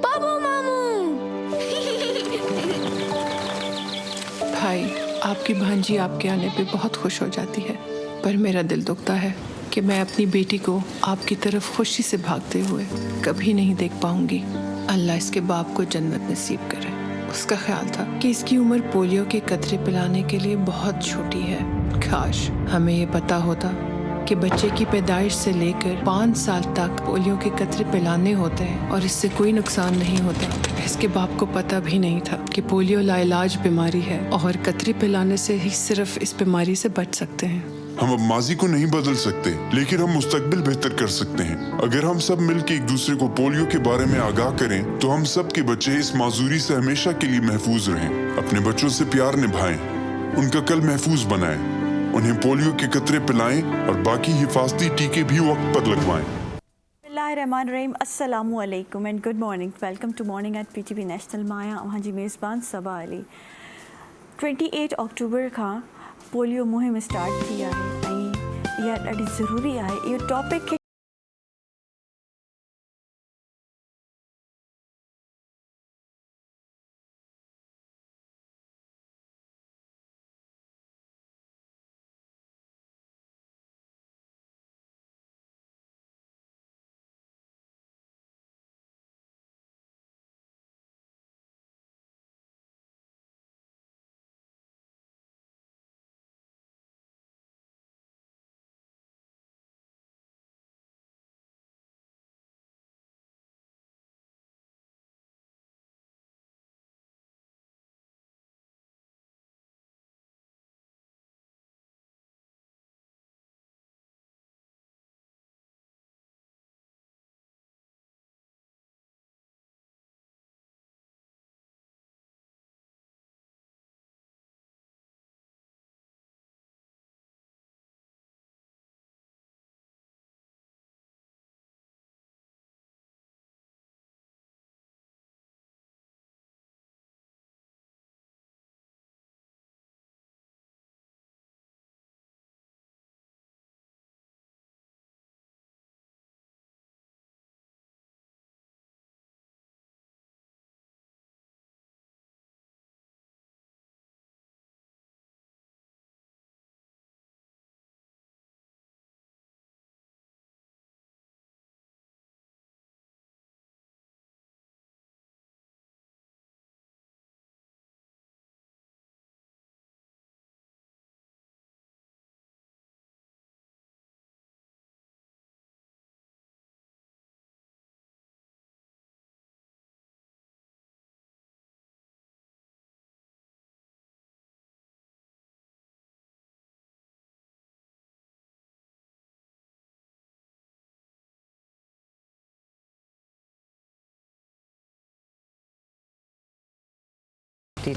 बाबू मामू। भाई, आपकी भांजी आपके आने पे बहुत खुश हो जाती है, पर मेरा दिल दुखता है कि मैं अपनी बेटी को आपकी तरफ खुशी से भागते हुए कभी नहीं देख पाऊंगी। अल्लाह इसके बाप को जन्नत नसीब करे। उसका ख्याल था कि इसकी उम्र पोलियो के कतरे पिलाने के लिए बहुत छोटी है। काश हमें ये पता होता कि बच्चे की पैदाइश से लेकर 5 साल तक पोलियो के कतरे पिलाने होते हैं और इससे कोई नुकसान नहीं होता। इसके बाप को पता भी नहीं था कि पोलियो लाइलाज बीमारी है और कतरे पिलाने से ही सिर्फ इस बीमारी से बच सकते हैं। हम अब माजी को नहीं बदल सकते, लेकिन हम मुस्तकबिल बेहतर कर सकते हैं। अगर हम सब मिलकर एक दूसरे को पोलियो के बारे में आगाह करें, तो हम सब के बच्चे इस माजूरी से हमेशा के लिए महफूज रहें। अपने बच्चों से प्यार निभाएं, उनका कल महफूज बनाएं, उन्हें पोलियो के कतरे पिलाएं और बाकी हिफाजती टीके भी वक्त पर लगवाएं। बिस्मिल्लाहिर्रहमानिर्रहीम, अस्सलामु अलैकुम and good morning. Welcome to morning at PTV national माया। वहाँ जी मेज़बान सबा अली। 28 अक्टूबर खां पोलियो मुहिम स्टार्ट थी आहे ऐं इहा ॾाढी ज़रूरी आहे। इहो टॉपिक खे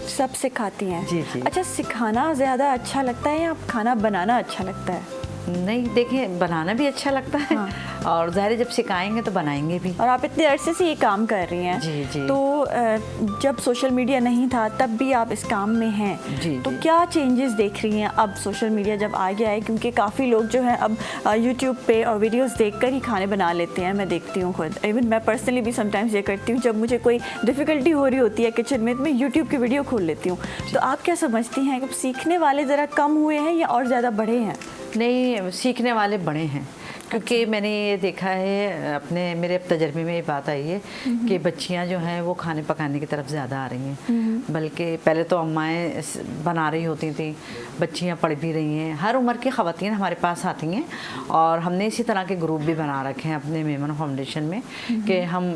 सब सिखाती हैं। जी जी। अच्छा, सिखाना ज़्यादा अच्छा लगता है या खाना बनाना अच्छा लगता है? नहीं, देखिए, बनाना भी अच्छा लगता है। हाँ। और ज़ाहिर जब सिखाएंगे तो बनाएंगे भी। और आप इतने अरसे से ये काम कर रही हैं। जी जी। तो जब सोशल मीडिया नहीं था तब भी आप इस काम में हैं। जी तो जी। क्या चेंजेस देख रही हैं अब सोशल मीडिया जब आ गया है? क्योंकि काफ़ी लोग जो हैं अब यूट्यूब पे और वीडियोस देखकर ही खाने बना लेते हैं। मैं देखती हूँ खुद, इवन मैं पर्सनली भी समटाइम्स ये करती हूँ। जब मुझे कोई डिफ़िकल्टी हो रही होती है किचन में तो मैं यूट्यूब की वीडियो खोल लेती हूँ। तो आप क्या समझती हैं कि सीखने वाले ज़रा कम हुए हैं या और ज़्यादा बढ़े हैं? नहीं, सीखने वाले बड़े हैं, क्योंकि मैंने ये देखा है अपने मेरे तजर्बे में ये बात आई है कि बच्चियां जो हैं वो खाने पकाने की तरफ ज़्यादा आ रही हैं। बल्कि पहले तो अम्माएँ बना रही होती थी, बच्चियां पढ़ भी रही हैं। हर उम्र की ख़वातीन हमारे पास आती हैं और हमने इसी तरह के ग्रुप भी बना रखे हैं अपने मेमन फाउंडेशन में कि हम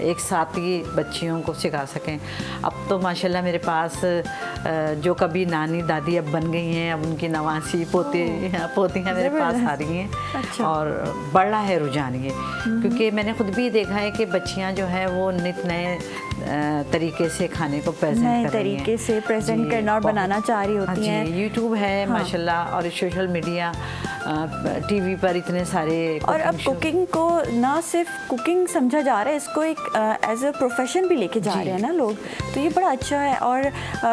एक साथ ही बच्चियों को सिखा सकें। अब तो माशाल्लाह मेरे पास जो कभी नानी दादी अब बन गई हैं, अब उनकी नवासी पोतियाँ मेरे पास आ रही हैं। अच्छा। और बढ़ रहा है रुझान ये, क्योंकि मैंने खुद भी देखा है कि बच्चियां जो हैं वो नित नए तरीके से खाने को प्रेजेंट नए कर रही हैं। तरीके से प्रेजेंट जी, करना और बहुत- बनाना चाह रही हाँ होती जी, हैं। यूट्यूब है हाँ। माशाल्लाह, और सोशल मीडिया, टीवी पर इतने सारे और अब cooking show- कुकिंग को ना सिर्फ कुकिंग समझा जा रहा है, इसको एक एज अ प्रोफेशन भी लेके जा जी। रहे हैं ना लोग, तो ये बड़ा अच्छा है। और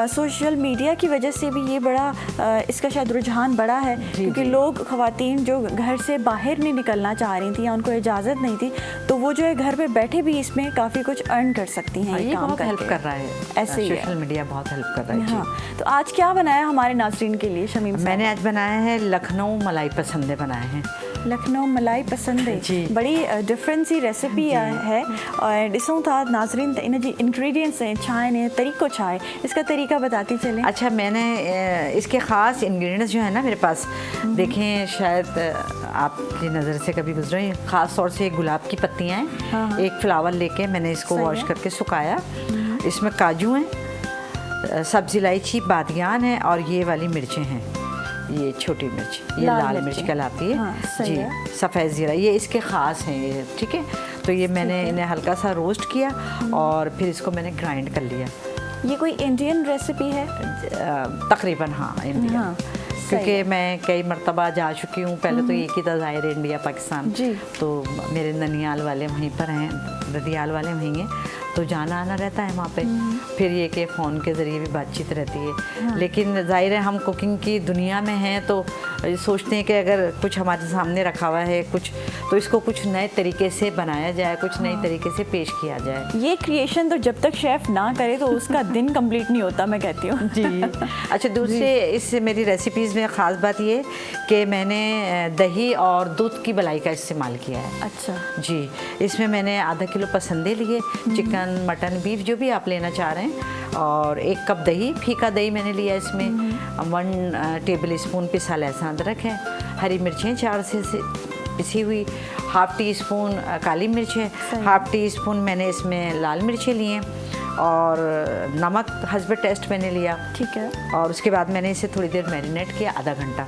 सोशल मीडिया की वजह से भी ये बड़ा इसका शायद रुझान बढ़ा है, क्योंकि जी। लोग ख़वातीन जो घर से बाहर नहीं निकलना चाह रही थी या उनको इजाज़त नहीं थी, तो वो जो है घर पे बैठे भी इसमें काफ़ी कुछ अर्न कर सकती हैं। ये काम बहुत हेल्प करके। कर रहा है, ऐसे ही है। सोशल मीडिया बहुत हेल्प कर रहा है। जी। हाँ, तो आज क्या बनाया हमारे नाज़रीन के लिए शमीम साहब? मैंने आज बनाया है लखनऊ मलाई पसंदे बनाए हैं। लखनऊ मलाई पसंद है जी। बड़ी डिफरेंट सी रेसिपी है। और ॾिसूं था नाज़रीन इन जी इंग्रेडिएंट्स हैं, छा ने तरीक़ो छा है, इसका तरीका बताती चलें। अच्छा, मैंने इसके ख़ास इंग्रेडिएंट्स जो है ना मेरे पास, देखें शायद आपकी नज़र से कभी गुजरे, ख़ास तौर से गुलाब की पत्तियाँ हैं। हाँ। एक फ्लावर लेके मैंने इसको सही वॉश है। करके सुखाया। इसमें काजू हैं, सब्ज़ इलायची, बादियान है, और ये वाली मिर्चें हैं, ये छोटी मिर्च, ये लाल मिर्च मिर्चें। कहलाती है। हाँ, सही जी, है। सफ़ेद ज़ीरा, ये इसके ख़ास हैं ये, ठीक है। तो ये मैंने इन्हें हल्का सा रोस्ट किया और फिर इसको मैंने ग्राइंड कर लिया। ये कोई इंडियन रेसिपी है? तकरीबन हाँ, इंडिया। हाँ, क्योंकि सही है। मैं कई मरतबा जा चुकी हूँ, पहले तो एक ही था ज़ाहिर इंडिया पाकिस्तान। जी। तो मेरे ननियाल वाले वहीं पर हैं, ददियाल वाले वहीं हैं, तो जाना आना रहता है वहाँ पे। फिर ये कि फ़ोन के ज़रिए भी बातचीत रहती है। लेकिन ज़ाहिर है हम कुकिंग की दुनिया में हैं, तो सोचते हैं कि अगर कुछ हमारे सामने रखा हुआ है कुछ, तो इसको कुछ नए तरीके से बनाया जाए, कुछ नए तरीके से पेश किया जाए। ये क्रिएशन तो जब तक शेफ़ ना करे तो उसका दिन कंप्लीट नहीं होता, मैं कहती हूँ। जी। अच्छा, दूसरे इससे मेरी रेसिपीज़ में ख़ास बात ये कि मैंने दही और दूध की मलाई का इस्तेमाल किया है। अच्छा। जी, इसमें मैंने आधा किलो पसंदे लिए, चिकन, मटन, बीफ जो भी आप लेना चाह रहे हैं, और 1 कप दही, फीका दही मैंने लिया। इसमें 1 टेबल स्पून पिसा लहसुन अदरक है, हरी मिर्चें 4 से पिसी हुई, हाफ़ टी स्पून काली मिर्च है, हाफ़ टी स्पून मैंने इसमें लाल मिर्चें लिए, और नमक हस्ब टेस्ट मैंने लिया। ठीक है। और उसके बाद मैंने इसे थोड़ी देर मैरिनेट किया, आधा घंटा।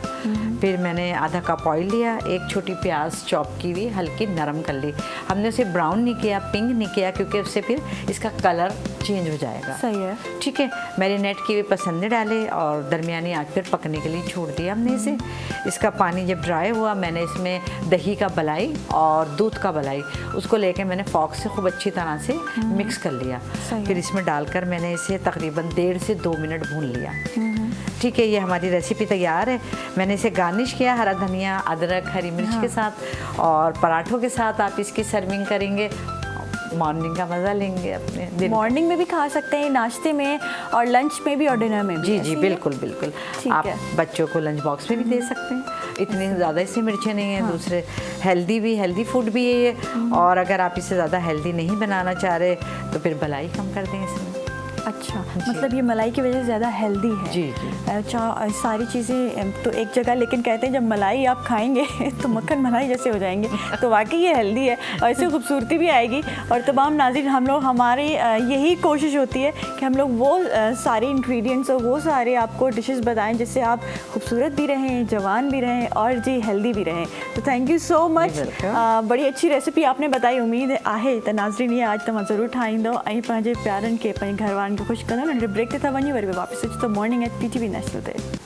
फिर मैंने आधा कप ऑयल लिया, 1 छोटी प्याज चॉप की हुई हल्की नरम कर ली। हमने उसे ब्राउन नहीं किया, पिंक नहीं किया, क्योंकि उससे फिर इसका कलर चेंज हो जाएगा। सही है। ठीक है। मैरिनेट किए हुए पसंदे डाले और दरमियानी आंच पर पकने के लिए छोड़ दिया हमने इसे। इसका पानी जब ड्राई हुआ, मैंने इसमें दही का बलाई और दूध का बलाई, उसको लेके मैंने फॉक से खूब अच्छी तरह से मिक्स कर लिया। सही फिर इसमें डालकर मैंने इसे तकरीबन 1.5 से 2 मिनट भून लिया। ठीक है, ये हमारी रेसिपी तैयार है। मैंने इसे गार्निश किया हरा धनिया, अदरक, हरी मिर्च के साथ, और पराठों के साथ आप इसकी सर्विंग करेंगे, मॉर्निंग का मज़ा लेंगे अपने दिन। मॉर्निंग में भी खा सकते हैं, नाश्ते में और लंच में भी और डिनर में भी। जी ऐसे जी, ही है? बिल्कुल बिल्कुल। ठीक आप है। बच्चों को लंच बॉक्स में भी दे सकते हैं, इतनी ज़्यादा इससे मिर्चें नहीं हैं। दूसरे हेल्दी फूड भी है ये, और अगर आप इसे ज़्यादा हेल्दी नहीं बनाना चाह रहे तो फिर भलाई कम कर दें इसमें। अच्छा, मतलब ये मलाई की वजह से ज़्यादा हेल्दी है। जी जी। अच्छा, सारी चीज़ें तो एक जगह, लेकिन कहते हैं जब मलाई आप खाएंगे तो मक्खन मलाई जैसे हो जाएंगे, तो वाकई ये हेल्दी है और इससे खूबसूरती भी आएगी। और तमाम नाज़रीन, हम लोग, हमारी यही कोशिश होती है कि हम लोग वो सारे इंग्रेडिएंट्स और वो सारे आपको डिशेस बताएं जिससे आप खूबसूरत भी रहें, जवान भी रहें और जी हेल्दी भी रहें। तो थैंक यू सो मच। बड़ी अच्छी रेसिपी आपने बताई। उम्मीद आहे त नाज़रीन ये आज तव्हां ज़रूरु ठाहींदो ऐं पंहिंजे प्यारनि खे, पंहिंजे घर वारनि खे ख़ुशि कंदो। नंढे ब्रेक ते था वञी, वरी वापसि अचो त मॉर्निंग एट PTV नेशनल ते।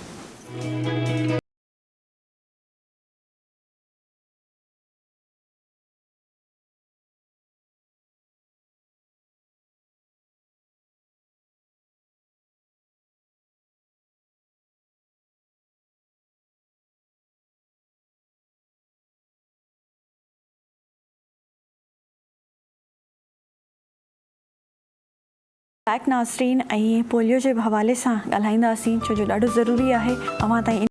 बैक नाज़रीन, ऐं पोलियो जे हवाले सां ॻाल्हाईंदासीं, छो जो ॾाढो ज़रूरी आहे अवां ताईं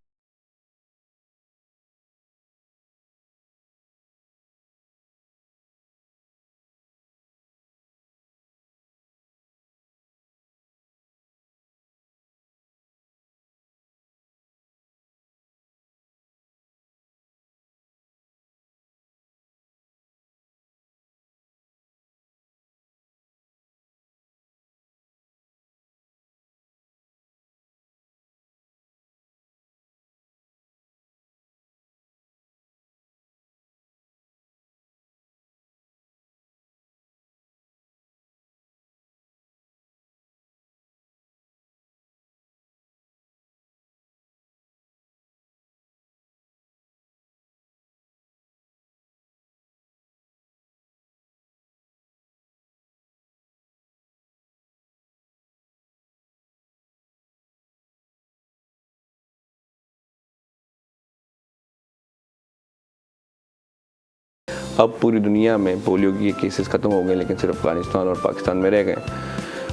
अब पूरी दुनिया में पोलियो के केसेस ख़त्म हो गए, लेकिन सिर्फ अफगानिस्तान और पाकिस्तान में रह गए।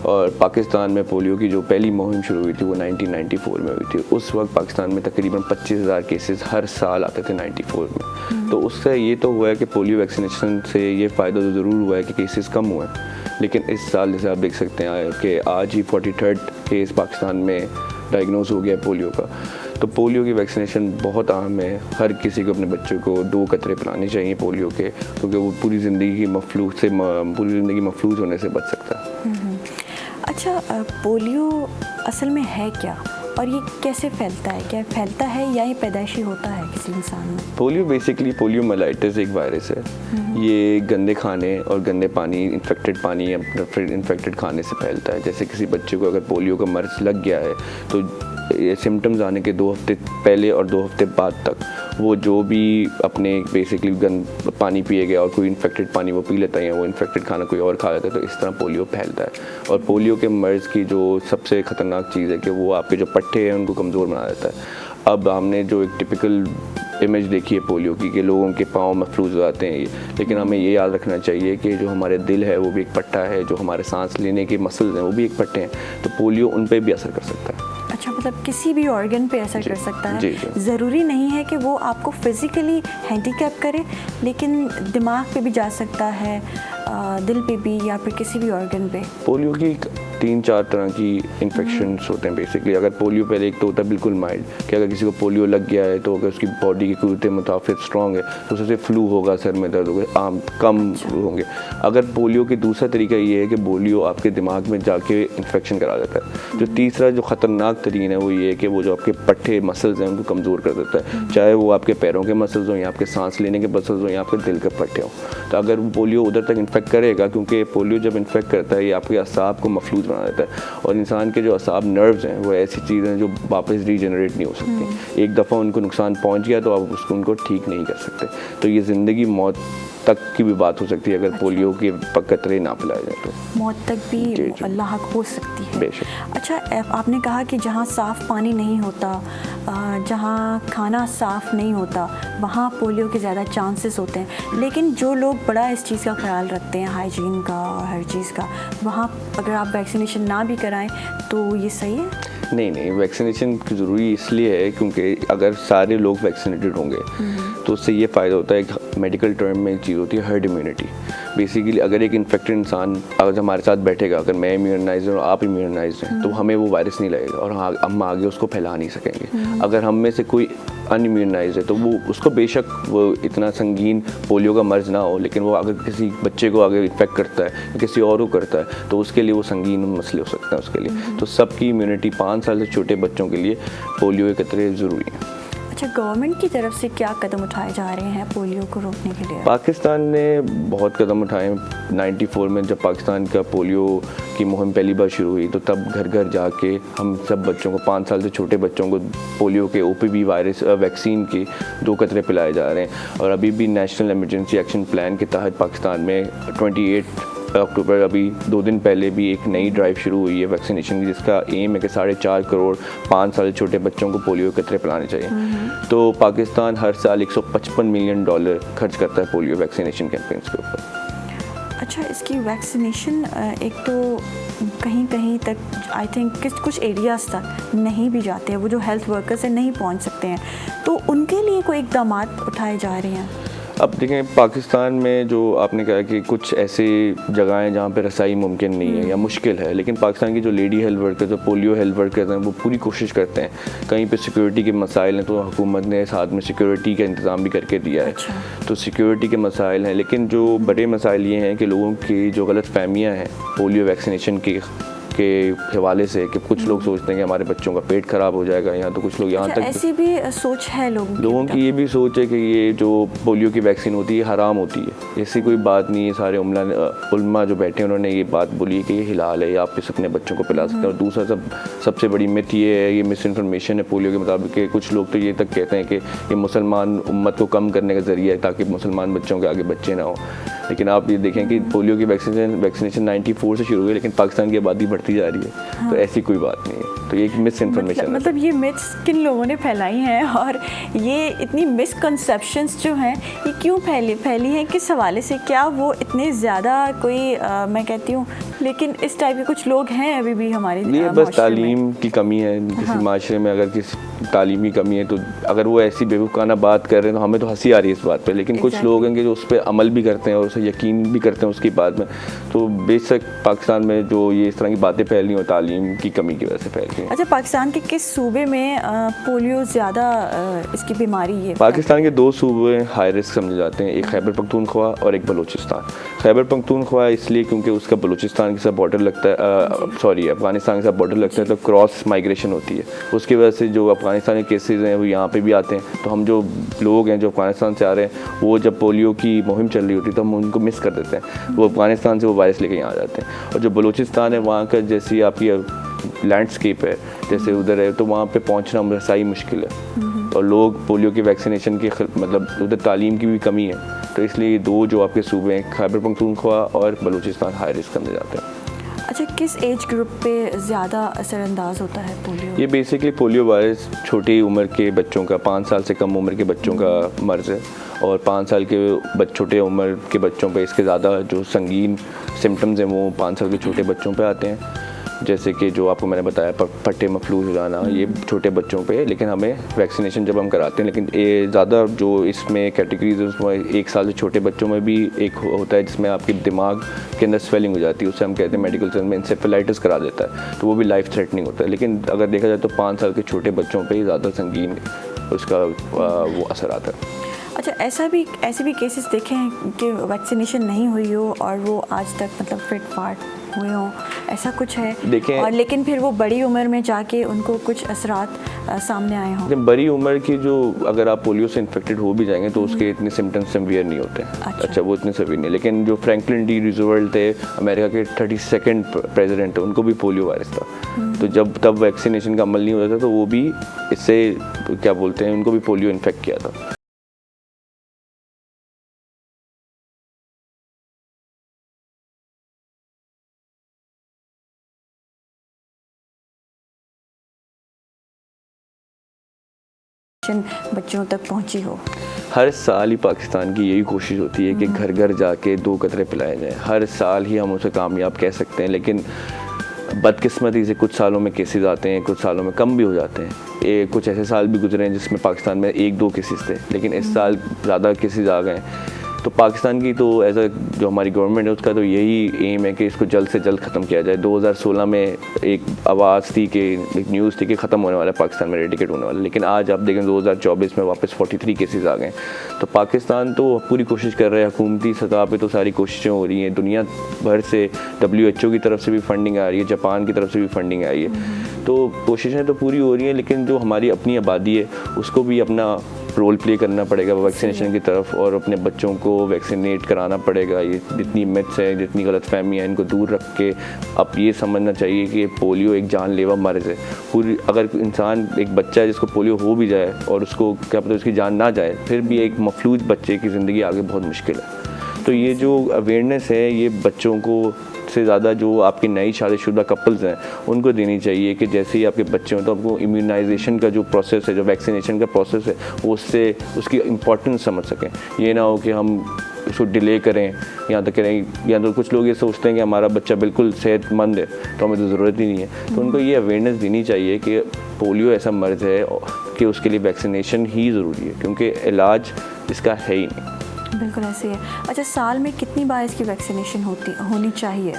और पाकिस्तान में पोलियो की जो पहली मुहिम शुरू हुई थी वो 1994 में हुई थी। उस वक्त पाकिस्तान में तकरीबन 25,000 केसेस हर साल आते थे 94 में। तो उससे ये तो हुआ है कि पोलियो वैक्सीनेशन से ये फ़ायदा तो ज़रूर हुआ है कि केसेस कम हुए, लेकिन इस साल जैसे आप देख सकते हैं कि आज ही 43rd केस पाकिस्तान में डायग्नोज हो गया पोलियो का। तो पोलियो की वैक्सीनेशन बहुत अहम है। हर किसी को अपने बच्चों को 2 कतरे पिलाने चाहिए पोलियो के, क्योंकि वो पूरी ज़िंदगी मफलूज होने से बच सकता है। अच्छा, पोलियो असल में है क्या और ये कैसे फैलता है? क्या फैलता है या ये पैदाइशी होता है किसी इंसान में? पोलियो बेसिकली पोलियोमाइलाइटिस एक वायरस है। ये गंदे खाने और गंदे पानी, इन्फेक्टेड पानी या इन्फेक्टेड खाने से फैलता है। जैसे किसी बच्चे को अगर पोलियो का मर्ज लग गया है तो ये सिम्टम्स आने के 2 हफ्ते पहले और 2 हफ्ते बाद तक वो जो भी अपने बेसिकली गंद पानी पिएगा और कोई इन्फेक्टेड पानी वो पी लेता है या वो इन्फेक्टेड खाना कोई और खा लेता है, तो इस तरह पोलियो फैलता है। और पोलियो के मर्ज़ की जो सबसे ख़तरनाक चीज़ है कि वो आपके जो पट्टे हैं उनको कमज़ोर बना देता है। अब हमने जो एक टिपिकल इमेज देखी है पोलियो की कि लोगों के पाँव महफूज हो जाते हैं, लेकिन हमें ये याद रखना चाहिए कि जो हमारे दिल है वो भी एक पट्टा है, जो हमारे सांस लेने के मसल्स हैं वो भी एक पट्टे हैं। तो पोलियो उन पर भी असर कर सकता है। अच्छा, मतलब किसी भी ऑर्गन पे असर कर सकता है। जी। ज़रूरी नहीं है कि वो आपको फिज़िकली हैंडीकैप करे, लेकिन दिमाग पे भी जा सकता है, दिल पे भी, या फिर किसी भी ऑर्गन पे। पोलियो की 3-4 तरह की इन्फेक्शंस होते हैं बेसिकली। अगर पोलियो पहले एक तो होता है बिल्कुल माइल्ड, कि अगर किसी को पोलियो लग गया है तो अगर उसकी बॉडी की कुव्वतें मुताफिक स्ट्रॉन्ग है तो उससे फ्लू होगा, सर में दर्द होगा, कम होंगे। अगर पोलियो की दूसरा तरीका ये है कि पोलियो आपके दिमाग में जाके इन्फेक्शन करा देता है। जो तीसरा जो ख़तरनाक तरीन है वो ये है कि वो जो आपके पट्टे मसल्स हैं उनको कमज़ोर कर देता है, चाहे वो आपके पैरों के मसल्स हों या आपके सांस लेने के मसल्स हों या आपके दिल के पट्टे हों। तो अगर पोलियो उधर तक इन्फेक्ट करेगा, क्योंकि पोलियो जब इन्फेक्ट करता है ये आपके असाब को मफलूज बना देता है, और इंसान के जो असाब नर्व्स हैं वो ऐसी चीज़ हैं जो वापस रीजनरेट नहीं हो सकती। एक दफ़ा उनको नुकसान पहुंच गया तो आप उनको ठीक नहीं कर सकते। तो ये ज़िंदगी मौत तक की भी बात हो सकती है अगर पोलियो के कतरे ना पिलाए जाए तो। मौत तक भी लाहक हो सकती है। बेशक। अच्छा, आपने कहा कि जहाँ साफ़ पानी नहीं होता, जहाँ खाना साफ़ नहीं होता, वहाँ पोलियो के ज़्यादा चांसेस होते हैं। लेकिन जो लोग बड़ा इस चीज़ का ख्याल रखते हैं, हाइजीन का और हर चीज़ का, वहाँ अगर आप वैक्सीनेशन ना भी कराएं तो ये सही है? नहीं, वैक्सीनेशन ज़रूरी इसलिए है क्योंकि अगर सारे लोग वैक्सीनेटेड होंगे तो उससे ये फ़ायदा होता है। एक मेडिकल टर्म में एक चीज़ होती है हर्ड इम्यूनिटी। बेसिकली अगर एक इन्फेक्टेड इंसान अगर हमारे साथ बैठेगा, अगर मैं इम्यूनाइज हूँ और आप इम्यूनाइज हैं, तो हमें वो वायरस नहीं लगेगा और हम आगे उसको फैला नहीं सकेंगे। अगर हम में से कोई अनइम्यूनाइज है तो वो उसको बेशक वो इतना संगीन पोलियो का मर्ज ना हो, लेकिन वो अगर किसी बच्चे को अगर इन्फेक्ट करता है या किसी और को करता है तो उसके लिए वो संगीन मसले हो सकते हैं उसके लिए। तो सबकी इम्यूनिटी 5 साल से छोटे बच्चों के लिए पोलियो के कतरे ज़रूरी हैं। अच्छा, गवर्नमेंट की तरफ से क्या कदम उठाए जा रहे हैं पोलियो को रोकने के लिए? पाकिस्तान ने बहुत कदम उठाए। 94 में जब पाकिस्तान का पोलियो की मुहिम पहली बार शुरू हुई तो तब घर घर जाके हम सब बच्चों को, 5 साल से छोटे बच्चों को पोलियो के OPV वायरस वैक्सीन के 2 कतरे पिलाए जा रहे हैं। और अभी भी नेशनल इमरजेंसी एक्शन प्लान के तहत पाकिस्तान में 28 अक्टूबर, अभी 2 दिन पहले भी एक नई ड्राइव शुरू हुई है वैक्सीनेशन की, जिसका एम है कि 4.5 करोड़ 5 साल छोटे बच्चों को पोलियो के कतरे पिलाने चाहिए। तो पाकिस्तान हर साल $155 मिलियन खर्च करता है पोलियो वैक्सीनेशन कैंपेन्स के ऊपर। अच्छा, इसकी वैक्सीनेशन एक तो कहीं कहीं तक आई थिंक कुछ एरियाज़ तक नहीं भी जाते हैं, वो जो हेल्थ वर्कर्स हैं नहीं पहुंच सकते हैं, तो उनके लिए कोई इक़दाम उठाए जा रहे हैं? अब देखें, पाकिस्तान में जो आपने कहा कि कुछ ऐसी जगह हैं जहाँ पे रसाई मुमकिन नहीं है या मुश्किल है, लेकिन पाकिस्तान की जो लेडी हेल्थ वर्कर्स और पोलियो हेल्थ वर्कर्स हैं वो पूरी कोशिश करते हैं। कहीं पे सिक्योरिटी के मसाइल हैं तो हुकूमत ने साथ में सिक्योरिटी का इंतज़ाम भी करके दिया है। अच्छा। तो सिक्योरिटी के मसाइल हैं, लेकिन जो बड़े मसाइल ये हैं कि लोगों की जो गलत फहमियाँ हैं पोलियो वैक्सीनेशन के हवाले से, कि कुछ लोग सोचते हैं कि हमारे बच्चों का पेट खराब हो जाएगा, यहाँ तो कुछ लोग यहाँ तक ऐसी भी सोच है लोगों की ये भी सोच है कि ये जो पोलियो की वैक्सीन होती है हराम होती है। ऐसी कोई बात नहीं है। सारे उलमा जो बैठे हैं उन्होंने ये बात बोली है कि ये हिलाल है, आप इस अपने बच्चों को पिला सकते हैं। और दूसरा सबसे बड़ी मिथ ये है, ये मिस इन्फॉर्मेशन है पोलियो के मुताबिक कि कुछ लोग तो ये तक कहते हैं कि ये मुसलमान उम्मत को कम करने का ज़रिया है ताकि मुसलमान बच्चों के आगे बच्चे ना हो। लेकिन आप ये देखें कि पोलियो की वैक्सीनेशन 94 से शुरू हुई, लेकिन पाकिस्तान की आबादी बढ़ती जा रही है। तो ऐसी कोई बात नहीं है। तो ये एक मिस इन्फॉर्मेशन है। मतलब ये मिथ्स किन लोगों ने फैलाई हैं और ये इतनी मिसकंसेप्शंस जो हैं ये क्यों फैली हैं, किस हवाले से, क्या वो इतने ज़्यादा कोई मैं कहती हूँ, लेकिन इस टाइप के कुछ लोग हैं अभी भी हमारे ये बस तालीम की कमी है किसी माशरे में। अगर किसी तालीमी कमी है तो अगर वो ऐसी बेवकूफ़ाना बात कर रहे हैं तो हमें तो हंसी आ रही है इस बात पे, लेकिन कुछ लोग हैं कि जो उस पर अमल भी करते हैं और उसे यकीन भी करते हैं उसकी बात में। तो बेशक पाकिस्तान में जो ये इस तरह की बातें फैल रही हैं तालीम की कमी की वजह से फैल रही हैं। अच्छा, पाकिस्तान के किस सूबे में पोलियो ज़्यादा इसकी बीमारी है? पाकिस्तान के 2 सूबे हाई रिस्क समझे जाते हैं, एक खैबर पख्तूनख्वा और एक बलूचिस्तान। खैबर पख्तूनख्वा इसलिए क्योंकि उसका बलूचिस्तान के साथ बॉर्डर लगता है, अफगानिस्तान के साथ बॉर्डर लगता है, तो क्रॉस माइग्रेशन होती है। उसकी वजह से जो अफगानिस्तान के केसेस हैं वो यहाँ पे भी आते हैं। तो हम जो लोग हैं जो अफगानिस्तान से आ रहे हैं वो जब पोलियो की मुहिम चल रही होती है तो हम उनको मिस कर देते हैं, वो अफगानिस्तान से वो वायरस लेके यहाँ आ जाते हैं। और जो बलूचिस्तान है वहाँ का जैसी आपकी लैंडस्केप है जैसे उधर है, तो वहाँ पे पहुँचना रसाई मुश्किल है और लोग पोलियो के वैक्सीनेशन की मतलब उधर तालीम की भी कमी है। तो इसलिए 2 जो आपके सूबे हैं खैबर पख्तूनख्वा और बलूचिस्तान हाई रिस्क समझे जाते हैं। अच्छा, किस एज ग्रुप पे ज़्यादा असरअंदाज होता है पोलियो? ये बेसिकली पोलियो वायरस छोटी उम्र के बच्चों का, 5 साल से कम उम्र के बच्चों का मर्ज़ है और 5 साल के छोटे उम्र के बच्चों पे इसके ज़्यादा जो संगीन सिम्टम्स हैं वो 5 साल के छोटे बच्चों पे आते हैं, जैसे कि जो आपको मैंने बताया फट्टे मफलूज हो जाना, ये छोटे बच्चों पे। लेकिन हमें वैक्सीनेशन जब हम कराते हैं, लेकिन ये ज़्यादा जो इसमें कैटेगरीज है उसमें 1 साल से छोटे बच्चों में भी एक होता है जिसमें आपके दिमाग के अंदर स्वेलिंग हो जाती है, उससे हम कहते हैं मेडिकल टर्म में इंसेफेलाइटिस करा देता है, तो वो भी लाइफ थ्रेटनिंग होता है। लेकिन अगर देखा जाए तो 5 साल के छोटे बच्चों पर ही ज़्यादा संगीन उसका वो असर आता है। अच्छा, ऐसे भी केसेस देखे हैं कि वैक्सीनेशन नहीं हुई हो और वो आज तक मतलब फिट फाट हुए हों, ऐसा कुछ है? देखें, और लेकिन फिर वो बड़ी उम्र में जाके उनको कुछ असरात सामने आए हों। जब बड़ी उम्र की जो अगर आप पोलियो से इन्फेक्टेड हो भी जाएंगे तो उसके इतने सिम्टम्स सीवियर नहीं होते। अच्छा, वो इतने सीवियर नहीं। लेकिन जो फ्रैंकलिन डी रूजवेल्ट थे अमेरिका के 32nd प्रेसिडेंट, उनको भी पोलियो वायरस था। तो जब तब वैक्सीनेशन का अमल नहीं होता था तो वो भी इससे क्या बोलते हैं उनको भी पोलियो इन्फेक्ट किया था। बच्चों तक पहुंची हो। हर साल ही पाकिस्तान की यही कोशिश होती है कि घर घर जाके 2 कतरे पिलाए जाएं। हर साल ही हम उसे कामयाब कह सकते हैं, लेकिन बदकिस्मती से कुछ सालों में केसेस आते हैं, कुछ सालों में कम भी हो जाते हैं। कुछ ऐसे साल भी गुजरे हैं जिसमें पाकिस्तान में 1-2 केसेस थे, लेकिन इस साल ज़्यादा केसेस आ गए। तो पाकिस्तान की तो एज अ जो हमारी गवर्नमेंट है उसका तो यही एम है कि इसको जल्द से जल्द ख़त्म किया जाए। 2016 में एक आवाज़ थी कि एक न्यूज़ थी कि ख़त्म होने वाला है पाकिस्तान में रेडिकेट होने वाला है, लेकिन आज आप देखें 2024 में वापस 43 केसेस आ गए। तो पाकिस्तान तो पूरी कोशिश कर रहा है, हुकूमती सतह पे तो सारी कोशिशें हो रही हैं, दुनिया भर से WHO की तरफ से भी फंडिंग आ रही है, जापान की तरफ से भी फंडिंग आई है। तो कोशिशें तो पूरी हो रही हैं, लेकिन जो हमारी अपनी आबादी है उसको भी अपना रोल प्ले करना पड़ेगा वैक्सीनेशन की तरफ और अपने बच्चों को वैक्सीनेट कराना पड़ेगा। ये जितनी मिथ्स हैं, जितनी गलतफहमी है, इनको दूर रख के अब ये समझना चाहिए कि पोलियो एक जानलेवा मर्ज़ है। पूरी अगर इंसान एक बच्चा है जिसको पोलियो हो भी जाए और उसको क्या पता उसकी जान ना जाए, फिर भी एक मफलूज बच्चे की ज़िंदगी आगे बहुत मुश्किल है। तो ये जो अवेयरनेस है ये बच्चों को से ज़्यादा जो आपकी नई शादीशुदा कपल्स हैं उनको देनी चाहिए कि जैसे ही आपके बच्चे हों तो आपको इम्यूनाइजेशन का जो प्रोसेस है, जो वैक्सीनेशन का प्रोसेस है, वो उससे उसकी इम्पोर्टेंस समझ सकें। ये ना हो कि हम इसको डिले करें यहाँ तक करें, या तो कुछ लोग ये सोचते हैं कि हमारा बच्चा बिल्कुल सेहतमंद है तो हमें तो ज़रूरत ही नहीं है। तो उनको ये अवेयरनेस देनी चाहिए कि पोलियो ऐसा मर्ज़ है कि उसके लिए वैक्सीनेशन ही ज़रूरी है, क्योंकि इलाज इसका है ही नहीं। बिल्कुल ऐसे ही है। अच्छा, साल में कितनी बार इसकी वैक्सीनेशन होनी चाहिए?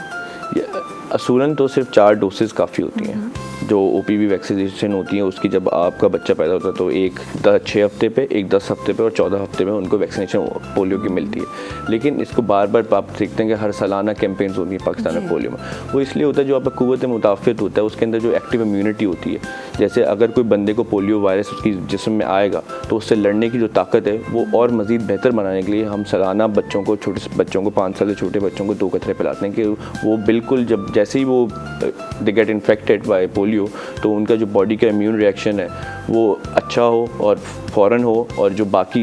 असूलन तो सिर्फ 4 डोसेस काफ़ी होती हैं। जो OPV वैक्सीनेशन होती है उसकी जब आपका बच्चा पैदा होता है तो एक 6 हफ्ते पे, एक 10 हफ्ते पे और 14 हफ्ते में उनको वैक्सीनेशन पोलियो की मिलती है। लेकिन इसको बार बार आप देखते हैं कि हर सालाना कैंपेन्स होती हैं पाकिस्तान में पोलियो में। वो इसलिए होता है जो आपका कुव्वत मुदाफ़त होता है उसके अंदर जो एक्टिव इम्यूनिटी होती है, जैसे अगर कोई बंदे को पोलियो वायरस उसकी जिस्म में आएगा तो उससे लड़ने की जो ताकत है वो और मज़ीद बेहतर बनाने के लिए हम सालाना बच्चों को, छोटे बच्चों को, 5 साल से छोटे बच्चों को 2 कतरे पिलाते हैं कि वो बिल्कुल जब जैसे ही वो they get infected by polio तो उनका जो बॉडी का इम्यून रिएक्शन है वो अच्छा हो और फ़ौरन हो, और जो बाकी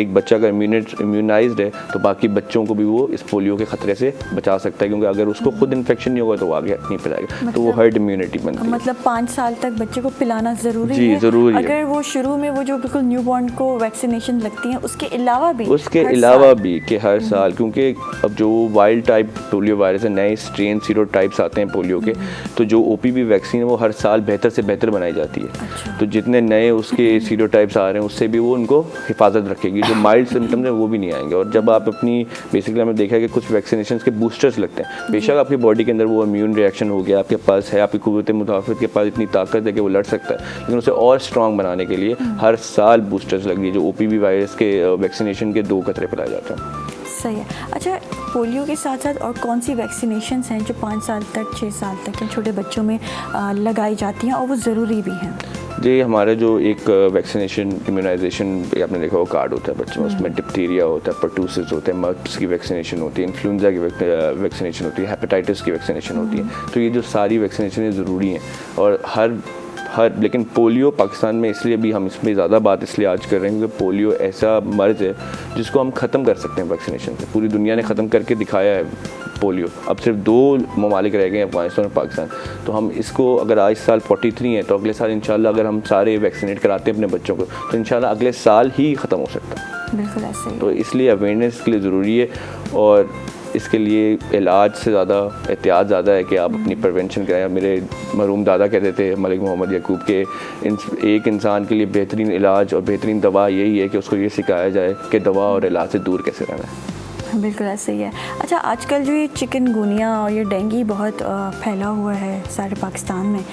एक बच्चा अगर इम्यूनाइज्ड है तो बाकी बच्चों को भी वो इस पोलियो के ख़तरे से बचा सकता है, क्योंकि अगर उसको खुद इन्फेक्शन नहीं होगा तो वो आगे नहीं फैलाएगा। तो वो हर्ड इम्यूनिटी बनती है। मतलब 5 साल तक बच्चे को पिलाना ज़रूरी जी, है। ज़रूरी है। अगर वो शुरू में वो जो बिल्कुल न्यूबॉर्न को वैक्सीनेशन लगती है, उसके अलावा भी कि हर साल, क्योंकि अब जो वाइल्ड टाइप पोलियो वायरस है, नए स्ट्रेन सीरो टाइप्स आते हैं पोलियो के, तो जो OPV वैक्सीन है वो हर साल बेहतर से बेहतर बनाई जाती है। अच्छा। तो जितने नए उसके सीरो टाइप्स आ रहे हैं उससे भी वो उनको हिफाजत रखेगी, जो माइल्ड सिम्टम्स हैं वो भी नहीं आएंगे। और जब आप अपनी बेसिकली हमने देखा है कि कुछ वैक्सीनेशन के बूस्टर्स लगते हैं, बेशक आपकी बॉडी के अंदर वो इम्यून रिएक्शन हो गया, आपके पास है, आपकी कुव्वत मुदाफ़त के पास इतनी ताकत है कि वो लड़ सकता है, लेकिन उसे और स्ट्रॉन्ग बनाने के लिए हर साल बूस्टर्स लग रही है, जो OPV वायरस के वैक्सीनेशन के 2 खतरे पिलाए जाते हैं। सही है। अच्छा, पोलियो के साथ साथ और कौन सी वैक्सीनेशंस हैं जो 5 साल तक 6 साल तक इन छोटे बच्चों में लगाई जाती हैं और वो ज़रूरी भी हैं? जी, हमारा जो एक वैक्सीनेशन इम्यूनाइजेशन आपने देखा वो कार्ड होता है बच्चों में, उसमें डिप्थीरिया होता है, पर्टूसिस होते हैं, मर्प्स की वैक्सीनेशन होती है, इन्फ्लुएंजा की वैक्सीनेशन होती है, हेपेटाइटिस की वैक्सीनेशन होती है। तो ये जो सारी वैक्सीनेशन ज़रूरी हैं, और हर लेकिन पोलियो पाकिस्तान में इसलिए भी हम इसमें ज़्यादा बात इसलिए आज कर रहे हैं क्योंकि पोलियो ऐसा मर्ज़ है जिसको हम ख़त्म कर सकते हैं वैक्सीनेशन से। पूरी दुनिया ने ख़त्म करके दिखाया है पोलियो। अब सिर्फ 2 ममालिक रह गए हैं, अफगानिस्तान और पाकिस्तान। तो हम इसको, अगर आज साल 43 है तो अगले साल इंशाल्लाह अगर हम सारे वैक्सीनेट कराते हैं अपने बच्चों को तो इंशाल्लाह अगले साल ही ख़त्म हो सकता है। बिल्कुल ऐसे ही। तो इसलिए अवेयरनेस के लिए ज़रूरी है, और इसके लिए इलाज से ज़्यादा एहतियात ज़्यादा है कि आप अपनी प्रिवेंशन कराएं। मेरे मरहूम दादा कहते थे मलिक मोहम्मद याकूब के, एक इंसान के लिए बेहतरीन इलाज और बेहतरीन दवा यही है कि उसको ये सिखाया जाए कि दवा और इलाज से दूर कैसे रहना है। बिल्कुल ऐसे ही है। अच्छा, आजकल जो ये चिकनगुनिया और ये डेंगू बहुत फैला हुआ है सारे पाकिस्तान में,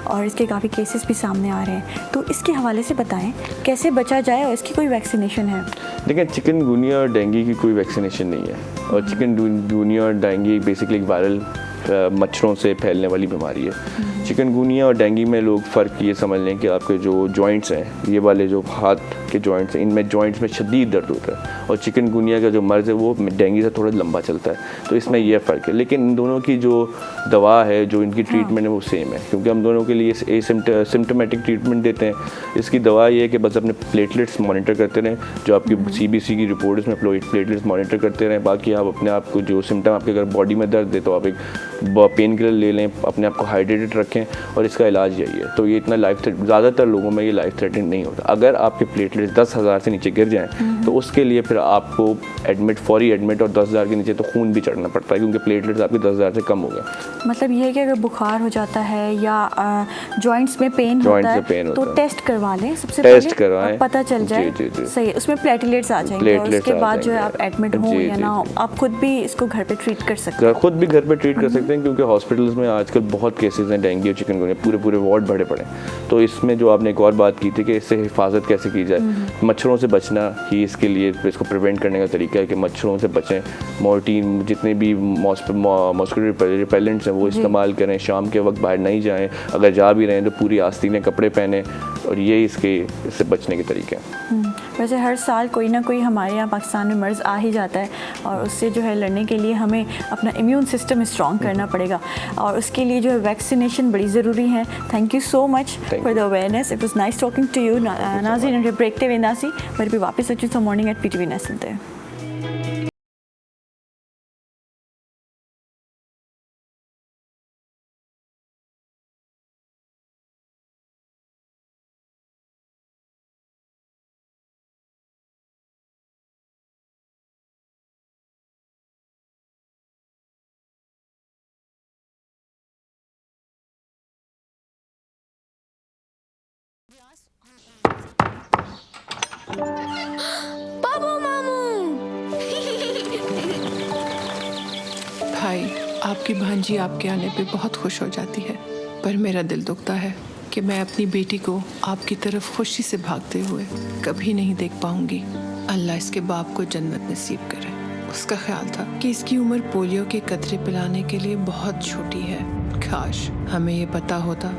और इसके काफ़ी केसेस भी सामने आ रहे हैं, तो इसके हवाले से बताएं कैसे बचा जाए और इसकी कोई वैक्सीनेशन है? देखिए, चिकनगुनिया और डेंगू की कोई वैक्सीनेशन नहीं है, और चिकनगुनिया और डेंगू बेसिकली एक वायरल मच्छरों से फैलने वाली बीमारी है। चिकनगुनिया और डेंगू में लोग फ़र्क ये समझ लें कि आपके जो जॉइंट्स हैं, ये वाले जो हाथ के जॉइंट्स हैं, इनमें जॉइंट्स में शदीद दर्द होता है, और चिकनगुनिया का जो मर्ज़ है वो डेंगू से थोड़ा लंबा चलता है। तो इसमें यह फ़र्क है, लेकिन इन दोनों की जो दवा है, जो इनकी ट्रीटमेंट है वो सेम है, क्योंकि हम दोनों के लिए सिम्टोमेटिक ट्रीटमेंट देते हैं। इसकी दवा ये है कि बस अपने प्लेटलेट्स मॉनिटर करते रहें, जो आपकी CBC की रिपोर्ट है उसमें प्लेटलेट्स मॉनिटर करते रहें। बाकी आप अपने आप को जो सिम्टम आपके अगर बॉडी में दर्द है तो आप एक पेन किलर ले लें, अपने आप को हाइड्रेटेड रखें, और इसका इलाज यही है। तो ये इतना ज़्यादातर लोगों में ये लाइफ थ्रेटनिंग नहीं होता। अगर आपके प्लेटलेट्स 10,000 से नीचे गिर जाएं तो उसके लिए फिर आपको फौरी एडमिट, और 10,000 के नीचे तो खून भी चढ़ना पड़ता है, क्योंकि प्लेटलेट्स आपके 10,000 से कम हो गए। मतलब ये है कि अगर बुखार हो जाता है या जॉइंट्स में पेन होता है तो टेस्ट करवा लें, सबसे टेस्ट पहले करवाएं, पता चल जाए। जी। सही है, उसमें प्लेटलेट्स आ जाएंगे, और उसके बाद जो है आप एडमिट हो या ना हो, आप खुद भी इसको घर पे ट्रीट कर सकते हैं। खुद भी घर पे ट्रीट कर सकते हैं, क्योंकि हॉस्पिटल्स में आजकल बहुत केसेस हैं डेंगू और चिकनगुनिया, पूरे वार्ड भरे पड़े। तो इसमें जो आपने एक और बात की थी कि इससे हिफाजत कैसे की जाए, मच्छरों से बचना ही इसके लिए, इसको प्रिवेंट करने का तरीका है कि मच्छरों से बचें। मॉर्टीन, जितने भी मॉस्किटो रिपेलेंट्स हैं वो इस्तेमाल करें, शाम के वक्त बाहर नहीं जाएं, अगर जा भी रहे हैं तो पूरी आस्तीनें कपड़े पहने, और ये इससे बचने के तरीके हैं। वैसे हर साल कोई ना कोई हमारे यहाँ पाकिस्तान में मर्ज़ आ ही जाता है, और उससे जो है लड़ने के लिए हमें अपना इम्यून सिस्टम स्ट्रॉन्ग करना पड़ेगा, और उसके लिए जो है वैक्सीनेशन बड़ी ज़रूरी है। Thank you so much for the awareness. It was nice talking to you Nazreen. And break ते वेंदासी वरी बि वापस अचूं था मॉर्निंग एट PTV नेशनल ते। बाबू मामू। भाई, आपकी भांजी आपके आने पे बहुत खुश हो जाती है, पर मेरा दिल दुखता है कि मैं अपनी बेटी को आपकी तरफ खुशी से भागते हुए कभी नहीं देख पाऊंगी। अल्लाह इसके बाप को जन्नत नसीब करे। उसका ख्याल था कि इसकी उम्र पोलियो के कतरे पिलाने के लिए बहुत छोटी है। काश हमें ये पता होता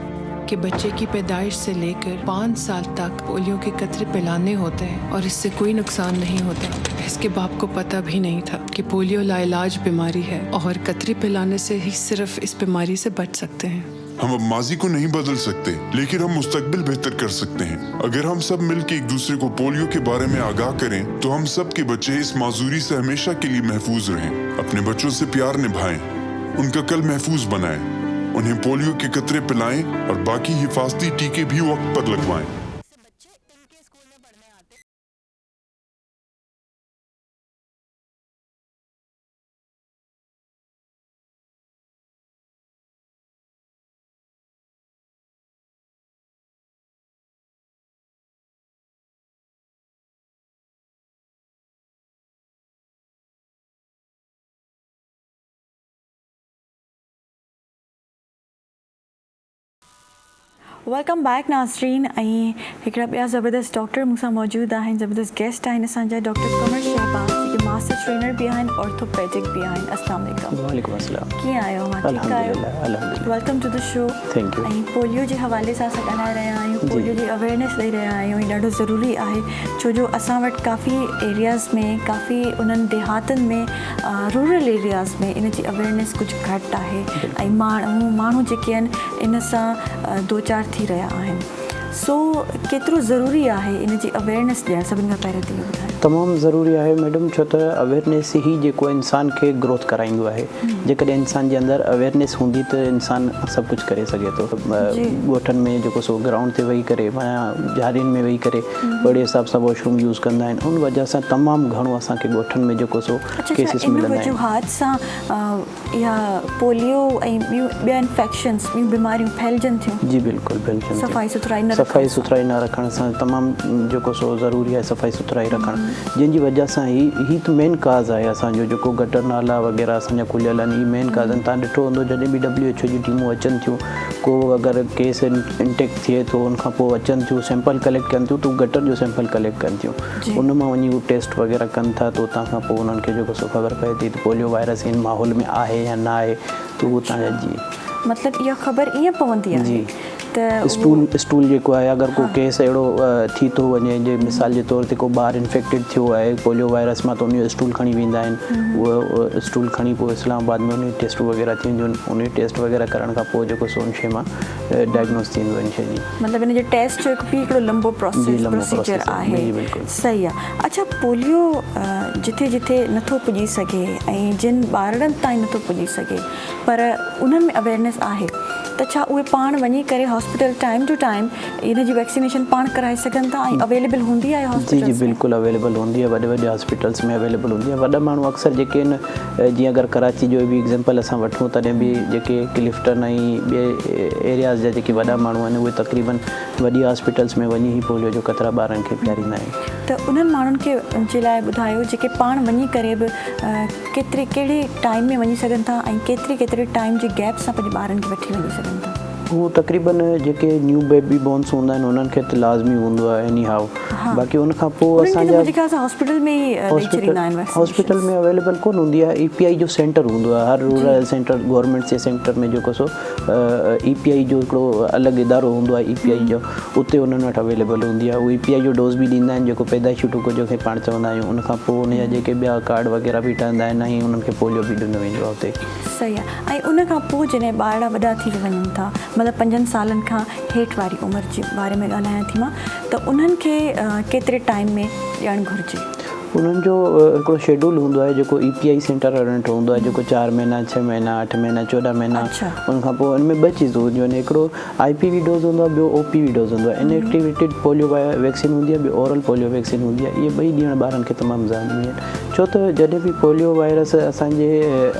कि बच्चे की पैदाइश से लेकर 5 साल तक पोलियो के कतरे पिलाने होते हैं और इससे कोई नुकसान नहीं होता। इसके बाप को पता भी नहीं था कि पोलियो लाइलाज बीमारी है और कतरे पिलाने से ही सिर्फ इस बीमारी से बच सकते हैं। हम अब माजी को नहीं बदल सकते, लेकिन हम मुस्तकबिल बेहतर कर सकते हैं। अगर हम सब मिलकर एक दूसरे को पोलियो के बारे में आगाह करें तो हम सब के बच्चे इस माजूरी से हमेशा के लिए महफूज रहें। अपने बच्चों से प्यार निभाएं, उनका कल महफूज बनाएं, उन्हें पोलियो के कतरे पिलाएं और बाकी हिफाजती टीके भी वक्त पर लगवाएं। वेलकम बैक नाज़रीन। ऐं हिकिड़ा ॿिया ज़बरदस्त डॉक्टर मूंसां मौजूदु आहिनि, ज़बरदस्त गेस्ट आहिनि असांजा डॉक्टर कमर शहबाज जेके मास्टर ट्रेनर भी आहिनि, ऑर्थोपेडिक भी आहिनि। अस्सलाम वालेकुम। वालेकुम अस्सलाम। कीअं आहियो? मां ठीकु आहियो? अल्हम्दुलिल्लाह। Welcome to the show. Thank you. ऐं पोलियो जे हवाले सां असां ॻाल्हाए रहिया आहियूं, पोलियो जी अवेयरनेस ॾेई रहिया आहियूं। हीउ ॾाढो ज़रूरी आहे छो जो असां वटि काफ़ी एरियाज़ में, काफ़ी उन्हनि देहातनि में, रूरल एरियाज़ में इन जी अवेयरनेस कुझु घटि आहे ऐं माण्हू जेके आहिनि इन सां दो चार थी रहिया आहिनि। सो केतिरो ज़रूरी आहे इन जी अवेयरनेस ॾियणु? सभिनि खां पहिरियों त इहो ॿुधायो। तमामु ज़रूरी आहे मैडम, छो त अवेयरनेस ई जेको इंसान खे ग्रोथ कराईंदो आहे। जेकॾहिं इंसान जे अंदरि अवेयरनेस हूंदी त इंसान सभु कुझु करे सघे थो। ॻोठनि में जेको सो ग्राउंड ते वेही करे, माना झाड़ियुनि में वेही करे बड़े हिसाब सां वॉशरूम यूज़ कंदा आहिनि, उन वजह सां तमामु घणो असांखे ॻोठनि में जेको सो केसिस मिलंदा आहिनि। वजूहात सां इहा पोलियो ऐं ॿिया इन्फेक्शन्स, ॿियूं बीमारियूं फैलजनि थियूं? जी बिल्कुलु बिल्कुलु। सफ़ाई सुथराई न रखण सां तमामु जेको सो ज़रूरी आहे सफ़ाई सुथराई रखणु, जंहिंजी वजह सां ही त मेन काज़ आहे असांजो जेको गटर नाला वग़ैरह असांजा खुलियल आहिनि। ही मेन काज़ आहिनि। तव्हां ॾिठो हूंदो जॾहिं बि WHO जी टीमूं अचनि थियूं, को अगरि केस इंटेक्ट थिए थो उनखां पोइ अचनि थियूं, सैंपल कलेक्ट कनि थियूं, त गटर जो सैंपल कलेक्ट कनि थियूं, उन मां वञी उहे टेस्ट वग़ैरह कनि था, त उतां खां पोइ उन्हनि खे जेको सो ख़बर पए थी त पोलियो वायरस इन माहौल में आहे या न आहे, त उहो तव्हांजा जी मतिलबु इहा ख़बर ईअं पवंदी आहे जी। त स्टूल जेको आहे, अगरि को केस अहिड़ो थी थो वञे, जे मिसाल जे तौर ते को ॿारु इन्फेक्टेड थियो आहे पोलियो वायरस मां, त उन जो स्टूल खणी वेंदा आहिनि। उहो स्टूल खणी पोइ इस्लामाबाद में उन टेस्ट वग़ैरह थींदियूं आहिनि। उन टेस्ट वग़ैरह करण खां पोइ जेको सो उन शइ मां डायग्नोस थींदो आहे इन शइ जी। मतिलबु इन जे टेस्ट जो हिकिड़ो लंबो प्रोसीजर आहे। सही आहे। अच्छा, पोलियो जिथे जिथे नथो पुॼी सघे ऐं जिन ॿारनि ताईं नथो पुॼी सघे पर उन्हनि में अवेयरनेस आहे, त छा उहे पाण वञी करे hospital time two time in ji vaccination पाण कराए सघनि था ऐं अवेलेबल हूंदी आहे हॉस्पिटल? जी बिल्कुलु अवेलेबल हूंदी आहे, वॾे वॾे हॉस्पिटल्स में अवेलेबल हूंदी आहे। वॾा माण्हू अक्सर जेके आहिनि, जीअं अगरि कराची जो बि एग्ज़ाम्पल असां वठूं, तॾहिं बि जेके क्लिफ्टन ऐं ॿिए एरियाज़ जा जेके वॾा माण्हू आहिनि, उहे तक़रीबन वॾी हॉस्पिटल्स में वञी ई पोलियो जो कतरा ॿारनि खे पीआरींदा आहिनि। त उन्हनि माण्हुनि खे जे लाइ ॿुधायो जेके पाण वञी करे बि कहिड़े टाइम में वञी सघनि था ऐं केतिरे टाइम जे गैप सां पंहिंजे ॿारनि खे वठी वञी सघनि था? उहो तक़रीबन जेके न्यू बेबी बॉर्न्स हूंदा आहिनि उन्हनि खे त लाज़मी हूंदो आहे एनी हाउ। बाक़ी उनखां पोइ असांजा हॉस्पिटल में अवेलेबल कोन हूंदी आहे। EPI जो सेंटर हूंदो आहे, हर रूरल सेंटर गवर्नमेंट जे सेंटर में जेको सो EPI जो हिकिड़ो अलॻि इदारो हूंदो आहे EPI जो, उते उन्हनि वटि अवेलेबल हूंदी आहे। उहे EPI जो डोज़ बि ॾींदा आहिनि जेको पैदाइशी टुको जंहिंखे पाण चवंदा आहियूं। उनखां पोइ उनजा जेके ॿिया कार्ड वग़ैरह बि ठहंदा आहिनि ऐं उन्हनि खे पोलियो बि ॾिनो वेंदो आहे उते। सही आहे। ऐं उनखां पोइ जॾहिं ॿार वॾा थी वञनि था, मतिलबु 5 सालनि खां हेठि वारी उमिरि जे बारे में ॻाल्हायां थी मां, त उन्हनि खे केतिरे टाइम में ॾियणु घुरिजे? उन्हनि जो हिकिड़ो शेड्यूल हूंदो आहे जेको EPI सेंटर ॾिठो हूंदो आहे, जेको 4 महीना 6 महीना 8 महीना 14 महीना। उनखां पोइ उनमें 2 चीज़ूं हूंदियूं आहिनि, हिकिड़ो IPV डोज़ हूंदो आहे, ॿियो OPV डोज़ हूंदो आहे। इनएक्टिवेटेड पोलियो वैक्सीन हूंदी आहे, ॿियो ओरल पोलियो वैक्सीन हूंदी आहे। इहे ॿई ॾियण ॿारनि खे तमामु ज़रूरी आहिनि, छो त जॾहिं बि पोलियो वायरस असांजे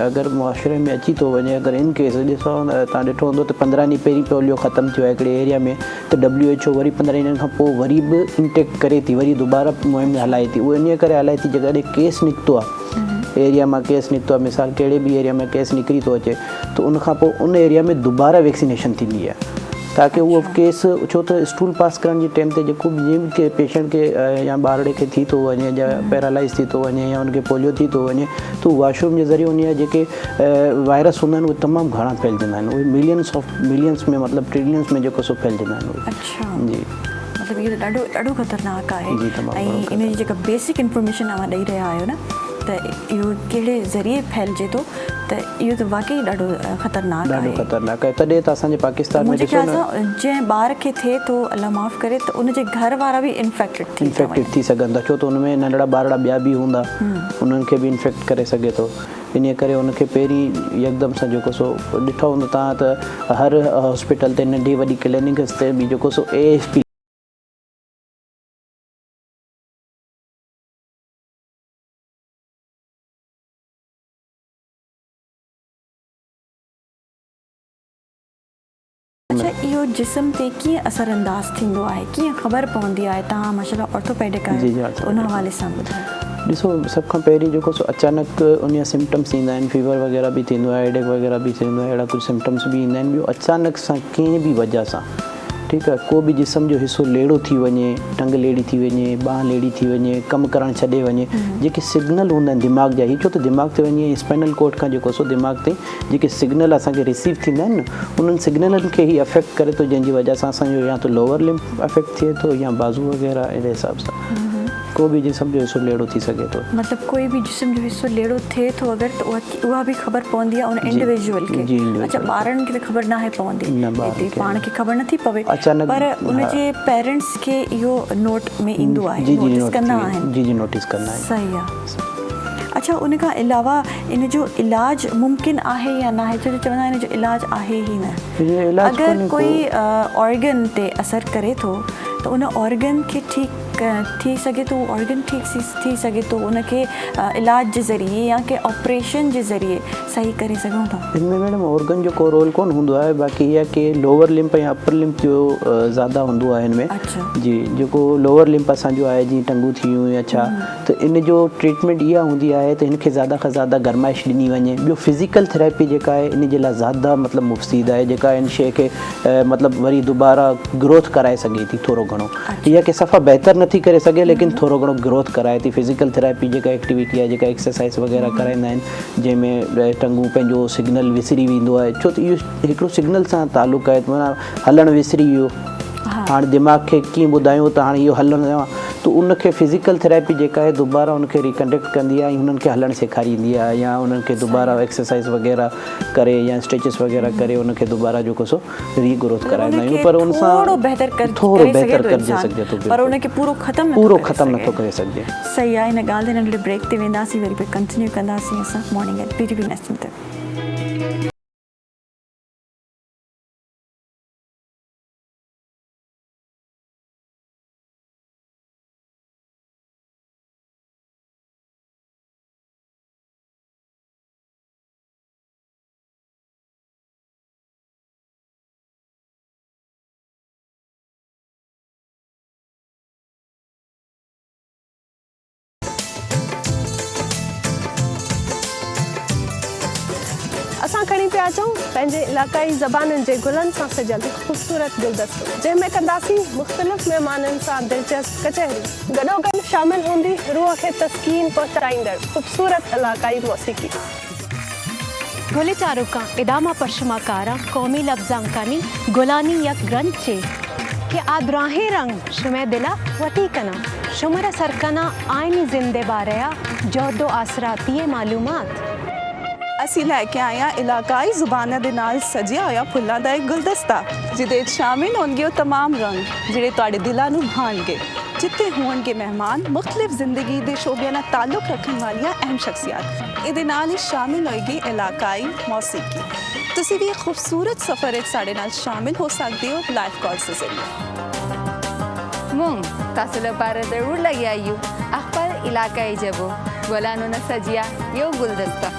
अगरि मुआशरे में अची थो वञे, अगरि इन केस ॾिसो तव्हां ॾिठो हूंदो त 15 ॾींहं पहिरीं पोलियो ख़तमु थियो आहे हिकिड़े एरिया में, त WHO वरी 15 ॾींहंनि खां पोइ वरी बि इंटेक्ट करे थी, वरी दुबारा मुहिम हलाए थी। उहो इन करे हलाए थी जॾहिं केस निकितो आहे, एरिया मां केस निकितो आहे, मिसाल कहिड़े बि एरिया में केस निकिरी थो अचे, त उनखां पोइ उन एरिया में दुबारा वैक्सीनेशन थींदी आहे, ताकी उहो केस, छो त स्टूल पास करण जे टाइम ते जेको बि जंहिं बि पेशेंट खे या ॿारड़े खे थी थो वञे या पैरालाइज़ थी थो वञे या उनखे पोलियो थी थो वञे, त वॉशरूम जे ज़रिए उन जा जेके वायरस हूंदा आहिनि उहे तमामु घणा फैलिजंदा आहिनि। उहे मिलियंस में मतिलबु ट्रिलियंस में जेको सो फैलिजंदा आहिनि उहे। अच्छा जी, मतिलबु इहो ॾाढो ख़तरनाक आहे। ऐं इन जी जेका बेसिक इंफॉर्मेशन तव्हां ॾेई रहिया आहियो न, त इहो कहिड़े ज़रिए फैलिजे थो, त इहो त वाकई ॾाढो ख़तरनाक ॾाढो आहे। ख़तरनाक आहे। तॾहिं त असांजे पाकिस्तान में मुंहिंजे ॾिसो ख़्याल न सां जंहिं ॿार खे थिए थो, अलाह माफ़ करे, त उनजे घर वारा बि इन्फेक्टेड थी सघनि था, छो त उनमें नंढड़ा ॿारड़ा ॿिया बि हूंदा, उन्हनि खे बि इन्फेक्ट करे सघे थो। इन करे उनखे पहिरीं यकदमि सां जेको सो ॾिठो हूंदो तव्हां त हर हॉस्पिटल ते, नंढी वॾी क्लिनिक्स ते बि जेको सो ASP अच्छा, इहो जिस्म ते कीअं असरअंदाज़ थींदो आहे, कीअं ख़बर पवंदी आहे? तव्हां माशाल्लाह ऑर्थोपेडिक जी, जी, आहियो, उन हवाले सां ॿुधायो। ॾिसो, सभ खां पहिरीं जेको सो अचानक उन सिम्टम्स ईंदा आहिनि, फीवर वग़ैरह बि थींदो आहे, हेडेक वग़ैरह बि थींदो आहे, अहिड़ा कुझु सिम्टम्स बि ईंदा आहिनि। ॿियो अचानक सां कंहिं बि वजह सां, ठीकु आहे, को बि जिस्म जो हिसो लेड़ो थी वञे, टंग लेड़ी थी वञे, बांह लेड़ी थी वञे, कमु करणु छॾे वञे, जेके सिग्नल हूंदा आहिनि दिमाग़ जा, ही छो त दिमाग़ ते वञे, स्पाइनल कोड खां जेको सो दिमाग़ ते जेके सिग्नल असांखे रिसीव थींदा आहिनि न, उन्हनि सिग्नलनि खे ई अफेक्ट करे थो, जंहिंजी वजह सां असांजो या त लोअर लिम्ब अफेक्ट थिए थो, या बाज़ू वग़ैरह। अहिड़े हिसाब सां को बि जिस्म जो हिसो लेड़ो थी सघे थो। मतिलबु कोई बि जिस्म जो हिसो लेड़ो थिए थो अगरि, त उहा बि ख़बर पवंदी आहे उन इंडिविजुअल खे। अच्छा, ॿारनि खे त ख़बर नाहे पवंदी, पाण खे ख़बर नथी पवे, पर उनजे पेरेंट्स खे इहो नोट में ईंदो आहे, नोटिस कंदा आहिनि। जी, नोटिस कंदा आहिनि। सही आहे। अच्छा, उन खां अलावा इन जो इलाज मुमकिन आहे या न आहे? छो त चवंदा आहिनि इन जो इलाज आहे ई न। अगरि कोई ऑर्गन ते असरु करे थो, त उन ऑर्गन खे ठीकु थी सघे थो, ऑर्गन ठीकु थी सघे थो उनखे इलाज जे ज़रिए या के ऑपरेशन जे ज़रिए सही करे सघूं था। इनमें मैडम ऑर्गन जो को रोल कोन हूंदो आहे, बाक़ी इहा की लोअर लिम्प या अपर लिम्प जो ज़्यादा हूंदो आहे हिन में। अच्छा जी, जेको लोअर लिम्प असांजो आहे, जीअं टंगू थी वियूं या छा, त इन जो ट्रीटमेंट इहा हूंदी आहे त हिनखे ज़्यादा खां ज़्यादा गरमाइश ॾिनी वञे। ॿियो फिज़िकल थेरेपी जेका आहे इन जे लाइ ज़्यादा मतिलबु मुफ़्सीद आहे, जेका इन शइ खे मतिलबु वरी दुबारा ग्रोथ कराए सघे थी थोरो घणो। इहा की सफ़ा बहितर नथी करे सघे, लेकिन थोरो घणो ग्रोथ कराए थी। फिज़िकल थेरेपी जेका एक्टिविटी आहे, जेका एक्सरसाइज़ वग़ैरह कराईंदा आहिनि, जंहिंमें टंगू पंहिंजो सिग्नल विसरी वेंदो आहे, छो त इहो हिकिड़ो सिग्नल सां तालुक़ु आहे। माना हलणु विसरी वियो, हाणे दिमाग़ खे कीअं ॿुधायूं त हाणे इहो हलणु आहे, त उनखे फिज़िकल थेरेपी जेका आहे दुबारा उनखे रिकनेक्ट कंदी आहे, हुननि खे हलणु सेखारींदी आहे, या उन्हनि खे दुबारा एक्सरसाइज़ वग़ैरह करे या स्ट्रेचिस वग़ैरह करे उनखे दुबारा जेको सो रीग्रोथ कराईंदा आहियूं। पर उन सां थोरो बहितर करे सघिजे थो, पर उनखे पूरो ख़तमु नथो करे सघिजे। सही आहे। इन ॻाल्हि ते नंढड़े ब्रेक ते वेंदासीं, वरी पोइ कंटिन्यू कंदासीं असां मॉर्निंग एट PTV नेशनल ते। असां खणी पिया अचूं पंहिंजे इलाक़ाई ज़बानुनि जे गुलनि सां सजियल ख़ूबसूरत गुलदस्तो, जंहिंमें कंदासीं मुख़्तलिफ़ महिमाननि सां दिलचस्प कचहरी। गॾोगॾु शामिल हूंदी रूह खे तस्कीन पहुचाईंदड़ ख़ूबसूरत इलाक़ाई मौसीक़ी। गुले चारुका इदामा परशमाकारा कौमी लफ्जांकानी गुलानी यक ग्रंथ चे कि आदराहे रंग शुमे दिला वती कना शुमर सरकना आयनी जिंदे बारया जोदो आसराती मालूमात। ਅਸੀਂ ਲੈ ਕੇ ਆਏ ਹਾਂ ਇਲਾਕਾਈ ਜ਼ੁਬਾਨਾਂ ਦੇ ਨਾਲ ਸਜਿਆ ਹੋਇਆ ਫੁੱਲਾਂ ਦਾ ਇੱਕ ਗੁਲਦਸਤਾ, ਜਿਹਦੇ ਵਿੱਚ ਸ਼ਾਮਿਲ ਹੋਣਗੇ ਉਹ तमाम ਰੰਗ ਜਿਹੜੇ ਤੁਹਾਡੇ ਦਿਲਾਂ ਨੂੰ ਭਾਣਗੇ, ਜਿੱਥੇ ਹੋਣਗੇ ਮਹਿਮਾਨ ਮੁxtਲਿਫ ਜ਼ਿੰਦਗੀ ਦੇ ਸ਼ੋਬਿਆਂ ਨਾਲ ਤਾਲੁਕ ਰੱਖਣ ਵਾਲੀਆਂ ਅਹਿਮ ਸ਼ਖਸੀਅਤ। ਇਹਦੇ ਨਾਲ ਹੀ ਸ਼ਾਮਿਲ ਹੋਏਗੀ ਇਲਾਕਾਈ ਮੌਸੀਕੀ। ਤੁਸੀਂ ਵੀ ਇੱਕ ਖੂਬਸੂਰਤ ਸਫ਼ਰ ਵਿੱਚ ਸਾਡੇ ਨਾਲ ਸ਼ਾਮਿਲ ਹੋ ਸਕਦੇ ਹੋ ਲਾਈਵ कॉल्स ਦੇ ਜ਼ਰੀਏ। मुंग तासुल पार जरूर लगी आयु अखबार इलाकाई जबो गोलानो न सजिया यो गुलदस्ता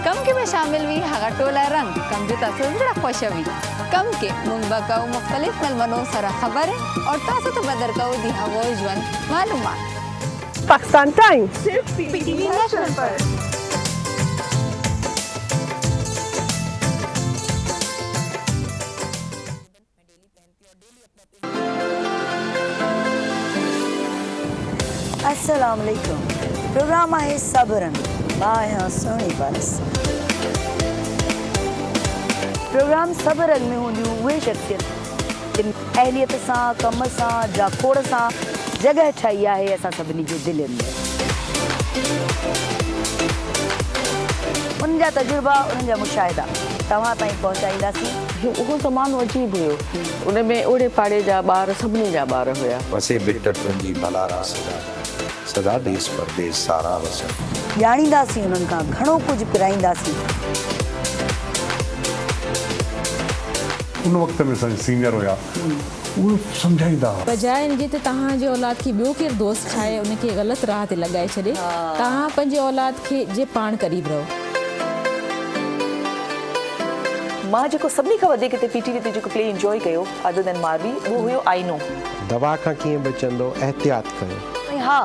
कम के में शामिल हुई हगा टोला रंग कम जो तासुल बड़ा खुशवी कम के मुंग बकाऊ मुख्तलिफ मेलमनों सरा खबर है और तासु तो बदर काऊ दी हवा जवन मालूमात। पाकिस्तान टाइम्स सिर्फ PTV नेशनल पर। अस्सलाम वालेकुम। प्रोग्राम आहे सबरन बाया सोनी बरस। प्रोग्राम सबरन में हूंदियूं उहे शख्सियत जिन अहलियत सां कम सां जाखोड़ सां जॻह ठाही आहे असां सभिनी जे दिलनि में। उन्हनि जा तजुर्बा उन्हनि जा मुशाहिदा तव्हां ताईं पहुचाईंदासीं। उहो ज़मानो अजीब हुयो, उन में ओड़े पाड़े जा ॿार सभिनी जा ॿार हुया। वसे बिट तुंहिंजी भलारा सदा देश परदेश सारा वसन। ॼाणींदासीं उन्हनि खां घणो कुझु पिराईंदासीं। उन वक़्त में सीनियर हुया, उहो सम्झाईंदा बजाए इनजे त तव्हांजे औलाद खे ॿियो केरु दोस्त ठाहे उनखे ग़लति राह ते लॻाए छॾे, तव्हां पंहिंजे औलाद खे जे पाण क़रीब रहो। मां जेको सभिनी खां वधीक हिते पीटीवी ते जेको प्ले इंजॉय कयो अदर देन मारबी उहो हुयो आईनो। दवा खां कीअं बचंदो, एहतियात कयो। ऐं हा,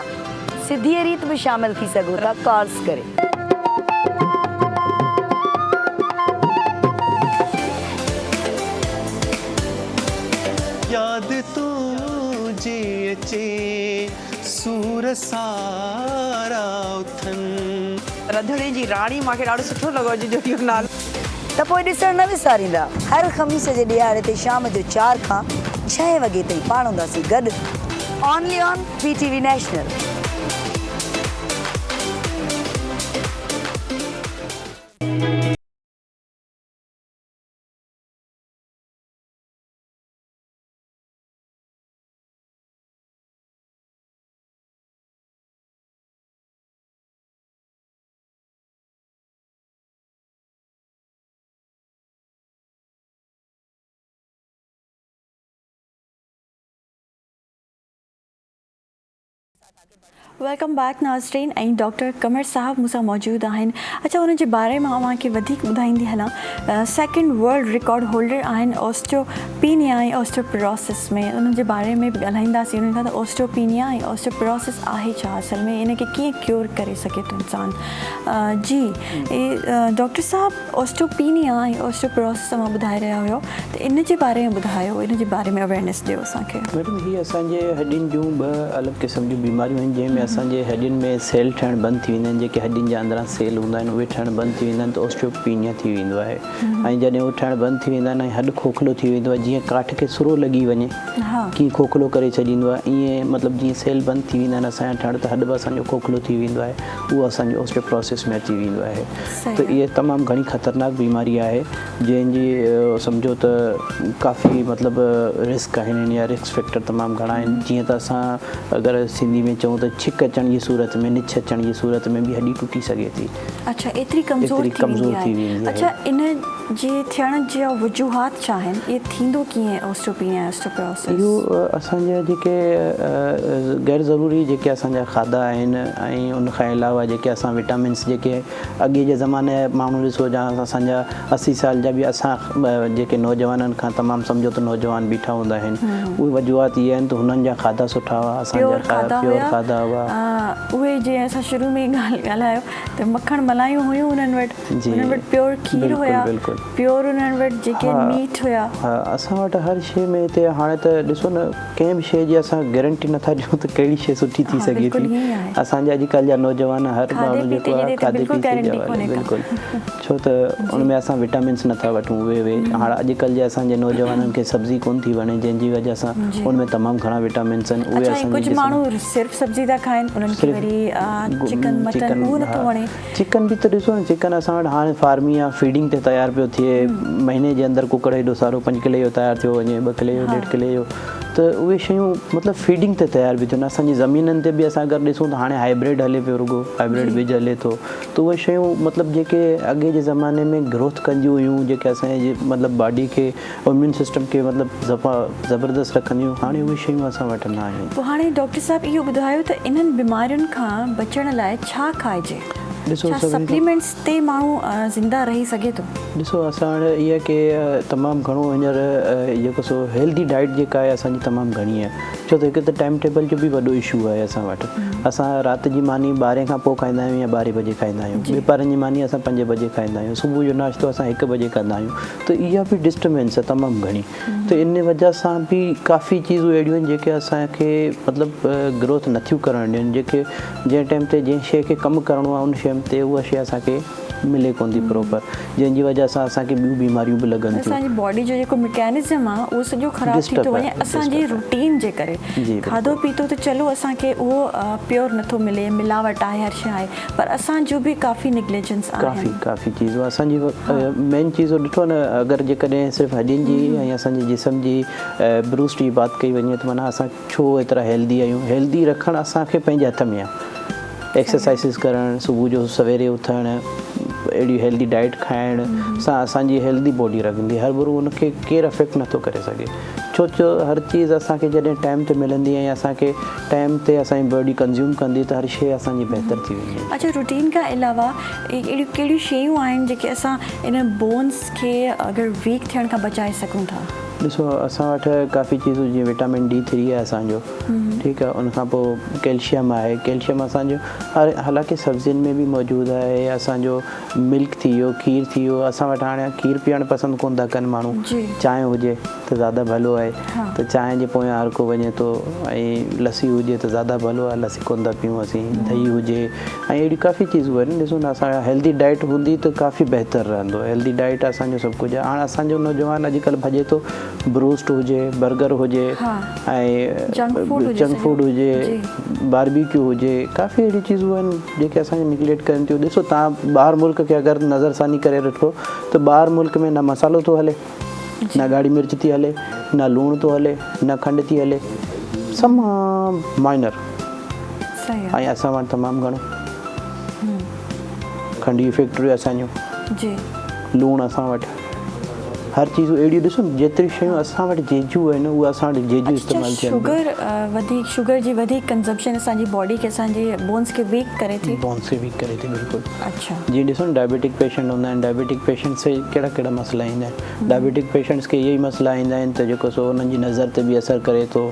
सिधी रीत में शामिल थी सघो था कॉल्स करे। याद तुझे अचे सूर सारा उथन। रंधिणे जी राणी मूंखे ॾाढो सुठो लॻो अॼु जो इहो नालो। त पोइ ॾिसण न विसारींदा। हर ख़मीस जे ॾियारे ते शाम जो 4 खां 6 वॻे ताईं पाण हूंदासीं गॾु only on PTV national. Welcome back नाज़रीन। ऐं डॉक्टर कमर साहब मूंसां मौजूदु आहिनि। अच्छा, उन जे बारे में तव्हांखे वधीक ॿुधाईंदी हलां। सेकेंड वर्ल्ड रिकॉर्ड होल्डर आहिनि ऑस्टियोपीनिया ऐं ऑस्टियोपोरोसिस में। उन जे बारे में बि ॻाल्हाईंदासीं उन्हनि खां त ऑस्टियोपीनिया ऐं ऑस्टियोपोरोसिस आहे छा, असल में इन खे कीअं क्योर करे सघे थो इंसान। जी डॉक्टर साहब, ऑस्टियोपीनिया ऐं ऑस्टियोपोरोसिस तव्हां ॿुधाए रहिया हुयो, त इन जे बारे में ॿुधायो, इन जे बारे में अवेयरनेस ॾियो असांखे। मैडम, हीअ असांजे हॾियुनि जूं 2 अलॻि क़िस्म जूं बीमारियूं आहिनि जंहिंमें असांजे हॾियुनि में सेल ठहिणु बंदि थी वेंदा आहिनि। जेके हॾियुनि जे अंदरां सेल हूंदा आहिनि उहे ठहिणु बंदि थी वेंदा आहिनि त ऑस्टियोपीनिया थी वेंदो आहे। ऐं जॾहिं उहे ठहिणु बंदि थी वेंदा आहिनि ऐं हॾु खोखलो थी वेंदो आहे, जीअं काठ खे सुरो लॻी वञे कीअं खोखलो करे छॾींदो आहे, ईअं मतिलबु जीअं सेल बंदि थी वेंदा आहिनि असांजा ठहिणु त हॾु बि असांजो खोखलो थी वेंदो आहे, उहो असांजो ऑस्टियोपोरोसिस में अची वेंदो आहे। त इहे तमामु घणी ख़तरनाक बीमारी आहे जंहिंजी सम्झो त काफ़ी मतिलबु रिस्क आहिनि या रिस्क फैक्टर तमामु घणा आहिनि। जीअं त असां अगरि सिंधी में चऊं त छिक अचण जी सूरत में, निछ अचण जी सूरत में बि हॾी टुटी सघे थी। अच्छा, एतिरी कमज़ोर थी वेंदी आहे। अच्छा, इन जे थियण जा वजूहात छा आहिनि? इहे थींदो कीअं ऑस्टियोपीनिया ऑस्टियोपोरोसिस? इहो असांजा जेके गैर ज़रूरी जेके असांजा खाधा आहिनि ऐं उनखां अलावा जेके असां विटामिन्स जेके अॻे जे ज़माने माण्हू ॾिसो जा असांजा 80 साल जा बि असां जेके नौजवाननि खां तमामु सम्झो त नौजवान बीठा हूंदा आहिनि, उहे वजूहात इहे आहिनि त हुननि जा खाधा सुठा हुआ, असांजा प्योर खाधा हुआ। उहे जीअं असां शुरू में ॻाल्हायो त मखण मलायूं हुयूं उन्हनि वटि प्योर खीर हुया, प्योर उन्हनि वटि जेके मीट हुया। असां वटि हर शइ में हिते हाणे त ॾिसो न, कंहिं बि शइ जी असां गारंटी नथा ॾियूं त कहिड़ी शइ सुठी थी सघे थी। असांजा अॼुकल्ह जा नौजवान हर माण्हू जेको आहे खाधे पीते जा बिल्कुलु, छो त उन में असां विटामिन्स नथा वठूं। उहे हाणे अॼुकल्ह जे असांजे नौजवाननि खे सब्ज़ी कोन थी वणे, जंहिंजी वजह सां उन में तमामु घणा विटामिन्स आहिनि। उहे कुझु माण्हू सिर्फ़ु सब्ज़ी था खाइनि, उन्हनि खे वरी चिकन मटन उहो नथो वणे। चिकन बि त ॾिसो न, चिकन असां वटि हाणे फार्मी आहे, फीडिंग ते तयारु पियो थिए, महीने जे अंदरि कुकड़ हेॾो सारो 5 किले जो तयारु थियो वञे, 2 किले जो 1.5 किले जो, त उहे शयूं मतिलबु फीडिंग ते तयारु बि थियनि। असांजी ज़मीननि ते बि असां अगरि ॾिसूं त हाणे हाइब्रिड हले पियो, रुगो हाइब्रिड बीज हले थो, त उहे शयूं मतिलबु जेके अॻे जे ज़माने में ग्रोथ कंदियूं हुयूं, जेके असांजे मतिलबु बॉडी खे इम्यून सिस्टम खे मतिलबु ज़बरदस्त रखंदियूं, हाणे उहे शयूं असां वटि न आहिनि। पोइ हाणे डॉक्टर साहब इहो ॿुधायो त इन्हनि बीमारियुनि खां बचण लाइ छा खाइजे? ॾिसो सप्लीमेंट्स ते माण्हू ज़िंदा रही सघे थो? ॾिसो असां वटि इहा की तमामु घणो हींअर जेको सो हेल्दी डाइट जेका आहे असांजी तमामु घणी आहे, छो त हिकु त टाइम टेबल जो बि वॾो इशू आहे असां वटि। असां राति जी मानी 12 खां पोइ खाईंदा आहियूं या 12 बजे खाईंदा आहियूं, ॿिपरनि जी मानी असां 5 बजे खाईंदा आहियूं, सुबुह जो नाश्तो असां 1 बजे कंदा आहियूं, त इहा बि डिस्टर्बेंस आहे तमामु घणी। त इन वजह सां बि काफ़ी चीज़ूं अहिड़ियूं आहिनि जेके असांखे मतिलबु ग्रोथ नथियूं करणु ॾियनि, जेके जंहिं टाइम ते जंहिं शइ खे कमु करिणो आहे उन शइ ते उहा शइ असांखे मिले कोन थी प्रॉपर, जंहिंजी वजह सां असांखे ॿियूं बीमारियूं बि लॻनि थियूं। असांजी बॉडी जो जेको मैकेनिज़म आहे उहो सॼो ख़राबु थी थो वञे असांजी रूटीन जे करे। करे खाधो पीतो तो चलो असांखे उहो प्योर नथो मिले मिलावट आहे हर शइ आहे पर असांजो बि काफ़ी निगलेजेंस आहे काफ़ी चीज़ूं असांजी मेन चीज़ ॾिठो न अगरि जेकॾहिं सिर्फ़ु हॾियुनि जी ऐं असांजे जिस्म जी ब्रूस जी बात कई वञे त माना असां छो एतिरा हेल्दी आहियूं हेल्दी रखणु असांखे पंहिंजे हथ में आहे एक्सरसाइज़िस करणु सुबुह जो सवेरे उथणु अहिड़ी हेल्दी डाइट खाइण सां असांजी हेल्दी बॉडी रखंदी हर भेरो उनखे केरु अफेक्ट नथो करे सघे छो हर चीज़ असांखे जॾहिं टाइम ते मिलंदी ऐं असांखे टाइम ते असांजी बॉडी कंज़्यूम कंदी त हर शइ असांजी बहितर थी वेंदी आहे। अच्छा रूटीन खां अलावा अहिड़ियूं कहिड़ियूं शयूं आहिनि जेके असां इन बोन्स खे अगरि वीक थियण खां बचाए सघूं था? ॾिसो असां वटि काफ़ी चीज़ूं जीअं विटामिन D3 आहे असांजो ठीकु आहे उनखां पोइ कैल्शियम आहे कैल्शियम असांजो हालांकि सब्जियुनि में बि मौजूदु आहे असांजो मिल्क थी वियो खीर थी वियो असां वटि हाणे खीर पीअणु पसंदि कोन था कनि माण्हू चांहि हुजे त ज़्यादा भलो आहे त चांहि जे पोयां हर को वञे थो ऐं लस्सी हुजे त ज़्यादा भलो आहे लस्सी कोन था पियूं असीं दही हुजे ऐं अहिड़ी काफ़ी चीज़ूं आहिनि ॾिसो न असां हेल्दी डाइट हूंदी त काफ़ी बहितर रहंदो हेल्दी डाइट असांजो सभु कुझु आहे हाणे असांजो नौजवान अॼुकल्ह भॼे थो ब्रोस्ट हुजे बर्गर हुजे ऐं जंक फूड हुजे बारबेक्यू हुजे काफ़ी अहिड़ी चीज़ूं आहिनि जेके असांखे निगलेक्ट कनि थियूं ॾिसो तव्हां ॿाहिरि मुल्क खे अगरि नज़रसानी करे ॾिठो त ॿाहिरि मुल्क में न मसालो थो हले न ॻाढ़ी मिर्च थी हले न लूणु थो हले न खंडु थी हले तमामु माइनर ऐं असां वटि तमामु घणो खंड जी फैक्ट्रियूं असांजूं लूणु असां वटि हर चीज़ूं अहिड़ियूं ॾिसो जेतिरी शयूं असां वटि जेजू आहिनि उहे असां वटि जेजू इस्तेमालु थियनि शुगर जी वधीक कंज़प्शन असांजी बॉडी खे असांजे बोन्स खे वीक करे थी बोन्स खे वीक करे थी बिल्कुलु अच्छा जीअं ॾिसो न डायबिटिक पेशेंट हूंदा आहिनि डायबिटिक पेशेंट्स खे कहिड़ा कहिड़ा मसइला ईंदा आहिनि डायबिटिक पेशेंट्स खे इहे ई मसइला ईंदा आहिनि त जेको सो उन्हनि जी नज़र ते बि असरु करे थो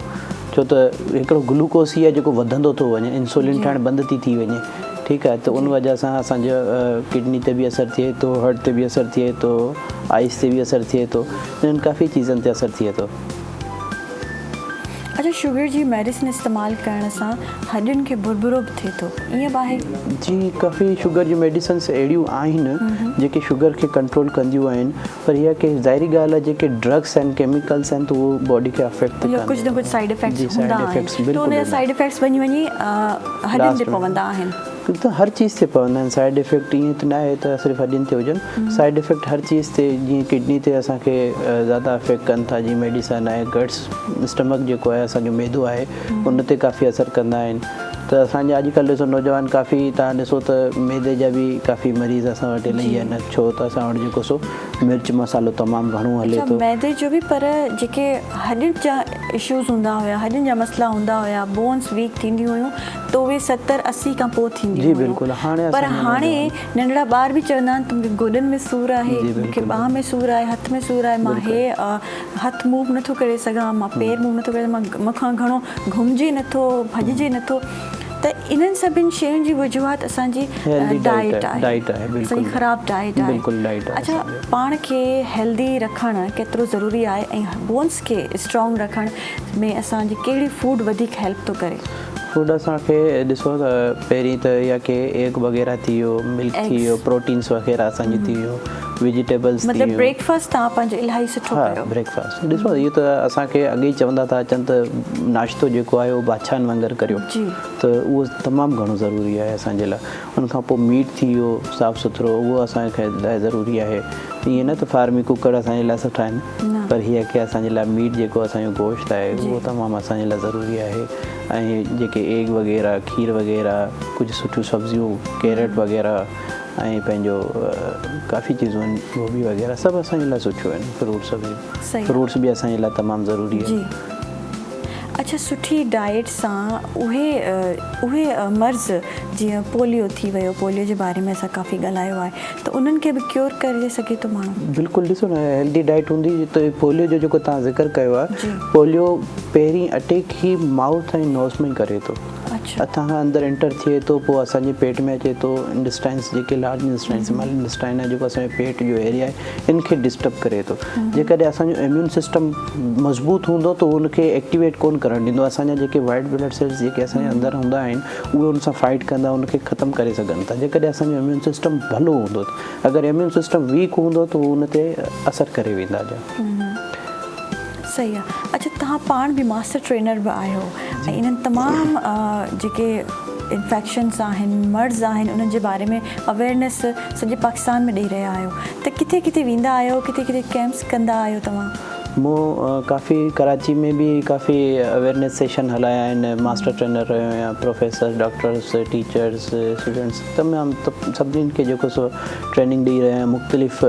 छो त हिकिड़ो ग्लूकोस ई आहे जेको वधंदो थो वञे इंसुलिन ठाहिणु बंदि थी वञे ठीकु आहे त उन वजह सां असांजो किडनी ते बि असरु थिए थो हार्ट ते बि असरु थिए थो आइस ते बि असरु थिए थो इन्हनि काफ़ी चीज़नि ते असरु थिए थो अच्छा शुगर जी मेडिसिन इस्तेमालु करण सां हॾियुनि खे बुरबुरो बि थिए थो ईअं बि आहे जी काफ़ी शुगर जी मेडिसिन्स अहिड़ियूं आहिनि जेके शुगर खे कंट्रोल कंदियूं आहिनि पर इहा की ज़ाहिरी ॻाल्हि आहे जेके ड्रग्स आहिनि केमिकल्स आहिनि त उहो बॉडी खे अफेक्ट कुझु न कुझु साइड इफेक्ट्स हूंदा आहिनि त उन जा साइड इफेक्ट्स वञी हॾियुनि ते पवंदा आहिनि त हर चीज़ ते पवंदा आहिनि साइड इफेक्ट ईअं त न आहे त सिर्फ़ु हॾियुनि ते हुजनि साइड इफेक्ट हर चीज़ ते जीअं किडनी ते असांखे ज़्यादा अफेक्ट कनि था जीअं मेडिसन आहे गट्स स्टमक जेको आहे असांजो मैदो आहे उन ते काफ़ी असरु कंदा आहिनि त असांजे अॼुकल्ह ॾिसो नौजवान काफ़ी तव्हां ॾिसो त मैदे जा बि काफ़ी मरीज़ असां वटि इलाही आहिनि छो त असां वटि जेको सो मिर्च मसालो तमामु घणो हले थो मैदे जो बि पर जेके हॾियुनि जा इशूज़ हूंदा हुया हॾियुनि जा मसइला हूंदा हुया बोन्स वीक थींदियूं हुयूं त उहे 70-80 खां पोइ थींदियूं जी बिल्कुलु पर हाणे नंढड़ा ॿार बि चवंदा आहिनि त मूंखे गोॾनि में सूरु आहे मूंखे ॿाह में सूरु आहे हथ में सूरु आहे मां हे हथु मूव नथो करे सघां मां पेर मूव नथो करे मूंखां घणो घुमिजे नथो भॼिजे नथो त इन्हनि सभिनि शयुनि जी वजूहात असांजी डाइट आहे असांजी ख़राबु डाइट आहे अच्छा पाण खे हेल्दी रखणु केतिरो ज़रूरी आहे ऐं बोन्स खे स्ट्रॉन्ग रखण में असांजी कहिड़ी फूड वधीक हेल्प थो करे फूड असांखे ॾिसो त पहिरीं त इहा की एग वग़ैरह थी वियो मिल्क थी वियो प्रोटीन्स वग़ैरह असांजी थी वियो वेजिटेबल्स मतिलबु ब्रेकफास्ट तव्हां पंहिंजो इलाही सुठो कयो ब्रेकफास्ट ॾिसो इहो त असांखे अॻे ई चवंदा था अचनि त नाश्तो जेको आहे उहो बादशाहनि वांगुरु करियो त उहो तमामु घणो ज़रूरी आहे असांजे लाइ उनखां पोइ मीट थी वियो साफ़ु सुथिरो उहो असांखे लाइ ज़रूरी आहे ईअं न त फार्मी कुकर असांजे लाइ सुठा आहिनि पर हीअ की असांजे लाइ मीट जेको असांजो गोश्त आहे उहो तमामु असांजे लाइ ज़रूरी आहे ऐं जेके एग वग़ैरह खीर वग़ैरह कुझु सुठियूं सब्जियूं कैरेट वग़ैरह ऐं पंहिंजो काफ़ी चीज़ूं आहिनि गोभी वग़ैरह सभु असांजे लाइ सुठियूं आहिनि फ्रूट्स बि असांजे लाइ तमामु ज़रूरी आहे अच्छा सुठी डाइट सां उहे मर्ज़ जीअं पोलियो थी वियो पोलियो जे बारे में असां काफ़ी ॻाल्हायो आहे त उन्हनि खे बि क्योर करे सघे थो माण्हू बिल्कुलु ॾिसो न हेल्दी डाइट हूंदी त पोलियो जो जेको तव्हां ज़िक्र कयो आहे पोलियो पहिरीं अटैक ई माउथ ऐं नोज़ में करे थो हथां खां अंदरि एंटर थिए थो पोइ असांजे पेट में अचे थो इंटेस्टाइन्स जेके लार्ज इंटेस्टाइन्स स्मॉल इंटेस्टाइन आहे जेको असांजे पेट जो एरिया आहे इनखे डिस्टर्ब करे थो जेकॾहिं असांजो इम्यून सिस्टम मज़बूत हूंदो त उनखे एक्टिवेट कोन करणु ॾींदो असांजा जेके वाइट ब्लड सेल्स जेके असांजे अंदरि हूंदा आहिनि उहे उन सां फाइट कंदा उनखे ख़तमु करे सघनि था जेकॾहिं असांजो इम्यून सिस्टम भलो हूंदो अगरि इम्यून सिस्टम वीक हूंदो त उहो उन ते असरु करे वेंदा सही आहे। अच्छा, तव्हां पाण बि मास्टर ट्रेनर बि आहियो ऐं इन्हनि तमामु जेके इन्फेक्शन्स आहिनि, मर्ज़ आहिनि, उन्हनि जे बारे में अवेयरनेस सॼे पाकिस्तान में ॾेई रहिया आहियो, त किथे किथे वेंदा आहियो, किथे किथे कैंप्स कंदा आहियो तव्हां? मूं काफ़ी कराची में भी काफ़ी अवेयरनेस सेशन हलाया आहिनि, मास्टर ट्रेनर रहियो आहियां, प्रोफेसर, डॉक्टर्स, टीचर्स, स्टूडेंट्स तमामु सभिनीनि खे जेको सो ट्रेनिंग ॾेई रहिया आहियां मुख़्तलिफ़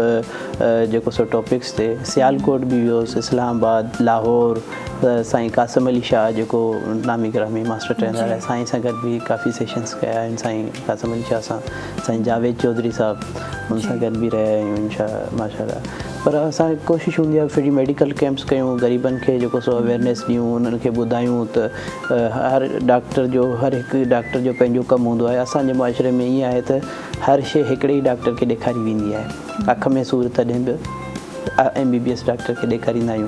जेको सो टॉपिक्स ते। सियालकोट बि वियोसि, इस्लामाबाद, लाहौर, साईं कासिम अली शाह जेको नामी ग्रामी मास्टर ट्रेनर आहे, साईं सां गॾु बि काफ़ी सेशंस कया आहिनि, साईं कासिम अली शाह सां, साईं जावेद चौधरी साहब उन सां गॾु बि रहिया आहियूं इंशाअल्लाह माशाअल्लाह। पर असांजी कोशिशि हूंदी आहे फ्री मेडिकल कैंप्स कयूं, ग़रीबनि खे जेको सो अवेयरनेस ॾियूं, उन्हनि खे ॿुधायूं त हर हिकु डॉक्टर जो पंहिंजो कमु हूंदो आहे। असांजे मुआशरे में ईअं आहे त हर शइ हिकिड़े ई डॉक्टर खे ॾेखारी वेंदी आहे। अखि में सूरु तॾहिं बि MBBS डॉक्टर खे ॾेखारींदा आहियूं,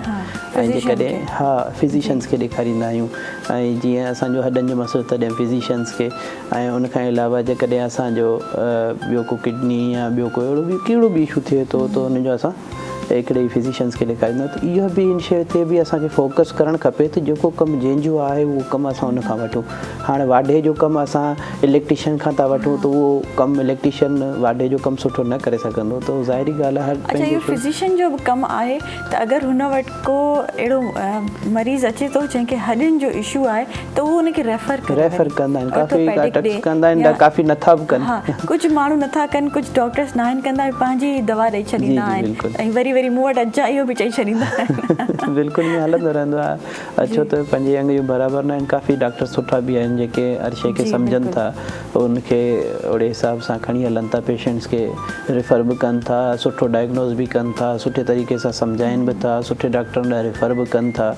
ऐं जेकॾहिं फिज़िशंस खे ॾेखारींदा आहियूं, ऐं जीअं असांजो हॾनि जो मसइलो तॾहिं फिज़िशंस खे, ऐं उनखां अलावा जेकॾहिं असांजो ॿियो को किडनी या ॿियो को अहिड़ो बि कहिड़ो बि इशू थिए थो त उनजो असां हिकिड़े ई फिज़िशंस खे ॾेखारींदा। त इहो बि इन शइ ते बि असांखे फोकस करणु खपे त जेको कमु जंहिंजो आहे उहो कमु असां उन खां वठूं। हाणे वाढे जो कमु असां इलेक्ट्रीशियन खां था वठूं त उहो कमु इलेक्ट्रीशियन वाढे जो कमु सुठो न करे सघंदो, त ज़ाहिरी ॻाल्हि आहे। अच्छा, इहो फिज़िशियन जो बि कमु आहे त अगरि हुन वटि को अहिड़ो मरीज़ अचे थो जंहिंखे हॾनि जो इशू आहे त उहो उनखे रेफर कंदा आहिनि, काफ़ी कंदा आहिनि, काफ़ी नथा बि कनि। हा, कुझु माण्हू नथा कनि, कुझु डॉक्टर्स न आहिनि कंदा, पंहिंजी दवा ॾेई छॾींदा आहिनि ऐं वरी मूं वटि अचा इहो बि चई छॾींदा आहिनि। बिल्कुलु ईअं हलंदो रहंदो आहे। अचो त पंहिंजे अंग जूं बराबरि न आहिनि, काफ़ी डॉक्टर सुठा बि आहिनि जेके हर शइ खे सम्झनि था, उनखे ओड़े हिसाब सां खणी हलनि था, पेशेंट्स खे रिफर बि कनि था, सुठो डायग्नोस बि कनि था, सुठे तरीक़े सां सम्झाइनि बि था, सुठे डॉक्टरनि लाइ रिफर बि कनि था।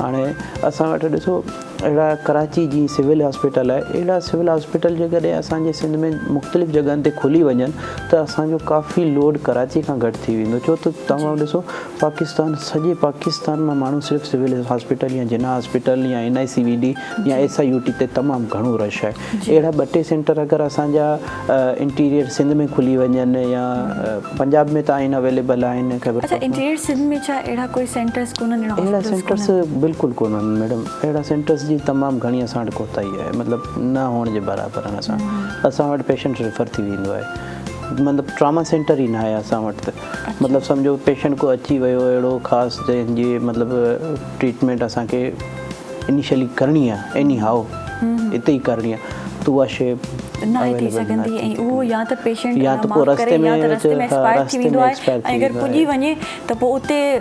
हाणे असां वटि ॾिसो अहिड़ा कराची जी सिविल हॉस्पिटल आहे, अहिड़ा सिविल हॉस्पिटल जेकॾहिं असांजे सिंध में मुख़्तलिफ़ जॻहनि ते खुली वञनि त असांजो काफ़ी लोड कराची खां घटि थी वेंदो। छो त तव्हां ॾिसो पाकिस्तान, सॼे पाकिस्तान मां माण्हू सिर्फ़ु सिविल हॉस्पिटल या जिना हॉस्पिटल या NICVD या SIUT ते तमामु घणो रश आहे। अहिड़ा 2-3 सेंटर अगरि असांजा इंटीरियर सिंध में खुली वञनि या पंजाब में त आहिनि, अवेलेबल आहिनि, ख़बर। अच्छा, इंटीरियर सिंध में छा अहिड़ा कोई सेंटर्स कोन्हनि? अहिड़ा सेंटर्स बिल्कुलु कोन्हनि मैडम, अहिड़ा सेंटर्स जी तमामु घणी असां वटि कोताही आहे, मतिलबु न हुअण जे बराबरि आहिनि। असां वटि पेशेंट रिफर थी वेंदो आहे, मतिलबु ट्रामा सेंटर ई न आहे असां वटि त। मतिलबु सम्झो पेशेंट को अची वियो अहिड़ो ख़ासि जंहिंजी मतिलबु ट्रीटमेंट असांखे इनिशियली करणी आहे, एनी हाउ हिते ई करणी आहे, त उहा शइ न थी सघंदी ऐं उहो या त पेशेंट या त पोइ रस्ते में एक्सपायर थी वेंदो आहे, ऐं अगरि पुॼी वञे त पोइ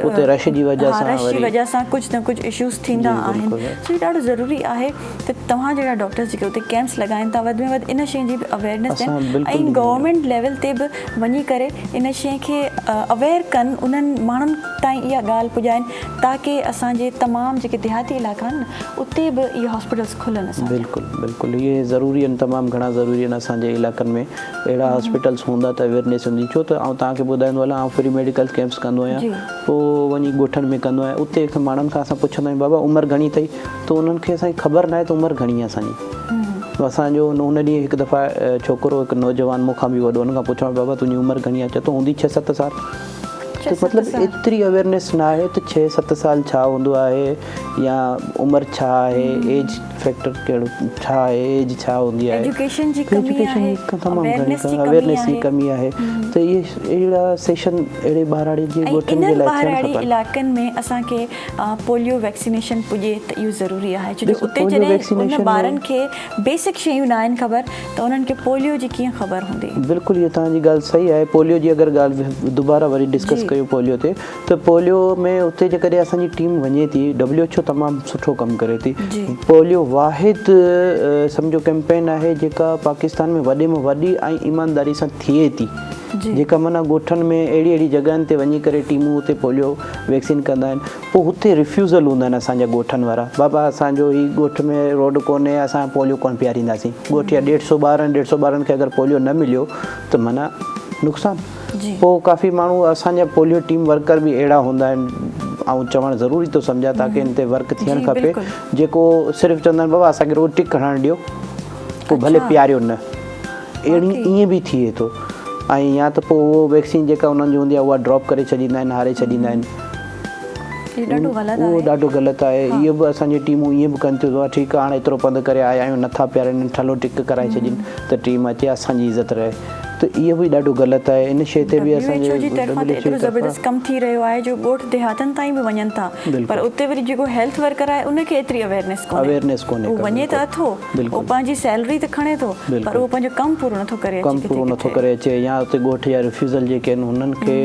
उते रश जी वजह सां कुझु न कुझु इशूज़ थींदा आहिनि। सो ॾाढो ज़रूरी आहे त तव्हां जहिड़ा डॉक्टर्स जेके उते कैंप्स लॻाइनि था, वधि में वधि इन शइ जी बि अवेयरनेस ॾियनि ऐं गवर्नमेंट लेवल ते बि वञी करे इन शइ खे अवेयर कनि, उन्हनि माण्हुनि ताईं इहा ॻाल्हि पुॼाइनि ताकी असांजे तमामु जेके देहाती इलाइक़ा आहिनि उते बि इहे हॉस्पिटल्स खुलनि। बिल्कुलु बिल्कुलु, इहे ज़रूरी आहिनि, तमामु घणा ज़रूरी आहिनि। असांजे इलाइक़नि में अहिड़ा हॉस्पिटल्स हूंदा त अवेयरनेस हूंदी। छो त आउं तव्हांखे ॿुधाईंदो हलां, आउं फ्री मेडिकल कैंप्स कंदो आहियां, पोइ वञी ॻोठनि में कंदो आहियां। उते माण्हुनि खां असां पुछंदा आहियूं बाबा उमिरि घणी अथई, त उन्हनि खे असांजी ख़बर न आहे त उमिरि घणी आहे असांजी। असांजो उन ॾींहुं हिकु दफ़ा छोकिरो, हिकु नौजवान मूंखां बि वॾो, हुन खां पुछां बाबा तुंहिंजी उमिरि घणी आहे, चए थो हूंदी 6-7 साल। त मतिलबु एतिरी अवेयरनेस न आहे त 6-7 साल छा हूंदो आहे या उमिरि छा आहे, एज फैक्टर कहिड़ो छा आहे, एज छा हूंदी आहे, एजुकेशन जी कमी आहे, अवेयरनेस जी कमी आहे। त इहे अहिड़ा सेशन अहिड़े ॿारहाड़े जे ॻोठनि जे लाइ ॿारहाड़ी इलाइक़नि में असांखे पोलियो वैक्सीनेशन पुॼे त इहो ज़रूरी आहे। छो जो उते जॾहिं उन ॿारनि खे बेसिक शयूं न आहिनि ख़बर त उन्हनि खे पोलियो जी कीअं ख़बर हूंदी। बिल्कुलु, इहा तव्हांजी ॻाल्हि सही आहे। पोलियो जी अगरि ॻाल्हि दुबारा वरी डिस्कस कयूं पोलियो ते, त पोलियो में उते जेकॾहिं असांजी टीम वञे थी, WHO तमामु सुठो कमु करे थी। पोलियो वाहिद सम्झो कैंपेन आहे जेका पाकिस्तान में वॾे में वॾी ऐं ईमानदारी सां थिए थी, जेका माना ॻोठनि में अहिड़ी जॻहनि ते वञी करे टीमूं उते पोलियो वैक्सीन कंदा आहिनि। पोइ हुते रिफ्यूज़ल हूंदा आहिनि असांजा ॻोठनि वारा, बाबा असांजो ही ॻोठ में रोड कोन्हे, असां पोलियो कोन पियारींदासीं। ॻोठ या 150 ॿारनि खे अगरि पोलियो न मिलियो त माना नुक़सानु। पोइ काफ़ी माण्हू असांजा पोलियो टीम वर्कर बि अहिड़ा हूंदा आहिनि, ऐं चवणु ज़रूरी थो सम्झा ताकी हिन ते वर्क थियणु खपे, जेको सिर्फ़ु चवंदा आहिनि बाबा असांखे रोज़ु टिक हणणु ॾियो, पोइ भले पियारियो न, अहिड़ी ईअं बि थिए थो। ऐं या त पोइ उहो वैक्सीन जेका उन्हनि जी हूंदी आहे उहा ड्रॉप करे छॾींदा आहिनि, हारे छॾींदा आहिनि। ये ॾाढो ग़लति उहो आहे। ॾाढो ग़लति आहे। इहो बि असांजी टीमूं ईअं बि कनि थियूं त ठीकु आहे हाणे एतिरो पंधु करे आया आहियूं नथा पियारनि ठलो टिक कराए छॾनि त टीम अचे असांजी इज़त रहे, त इहो बि ॾाढो ग़लति आहे। इन शइ ते बि असांजे WHO जी तरफ़ां त एतिरो ज़बरदस्त कमु थी रहियो आहे जो ॻोठ देहातनि ताईं बि वञनि था, पर उते वरी जेको हेल्थ वर्कर आहे उनखे एतिरी अवेयरनेस कोन्हे। उहो वञे त अथो, उहो पंहिंजी सैलरी त खणे थो, पर उहो पंहिंजो कमु पूरो नथो करे अचे या उते ॻोठ जा रिफ्यूज़ल जेके आहिनि हुननि खे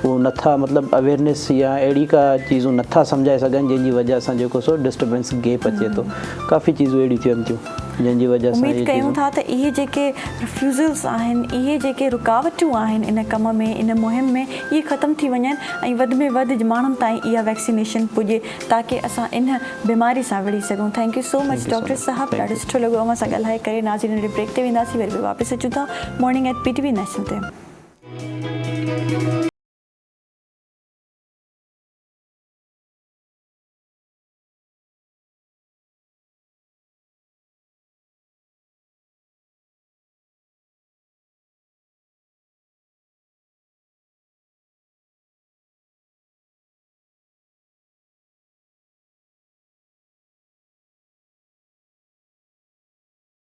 उहो नथा मतिलबु अवेयरनेस या अहिड़ी का चीज़ूं नथा सम्झाए सघनि जंहिंजी वजह सां जेको सो डिस्टर्बेंस गैप अचे थो। काफ़ी चीज़ूं अहिड़ियूं थियनि थियूं जंहिंजी वजह सां उमेद कयूं था त इहे जेके रिफ्यूज़ल्स आहिनि, इहे जेके रुकावटूं आहिनि इन कम में, इन मुहिम में, इहे ख़तमु थी वञनि ऐं वधि में वधि माण्हुनि ताईं इहा वैक्सीनेशन पुॼे ताकी असां इन बीमारी सां विड़ी सघूं। Thank you so much doctor साहब, ॾाढो सुठो लॻो अव्हां सां ॻाल्हाए करे। नाज़रीन नंढे ब्रेक ते वेंदासीं, वरी बि वापसि अचूं था मॉर्निंग एट PTV नेशनल ते।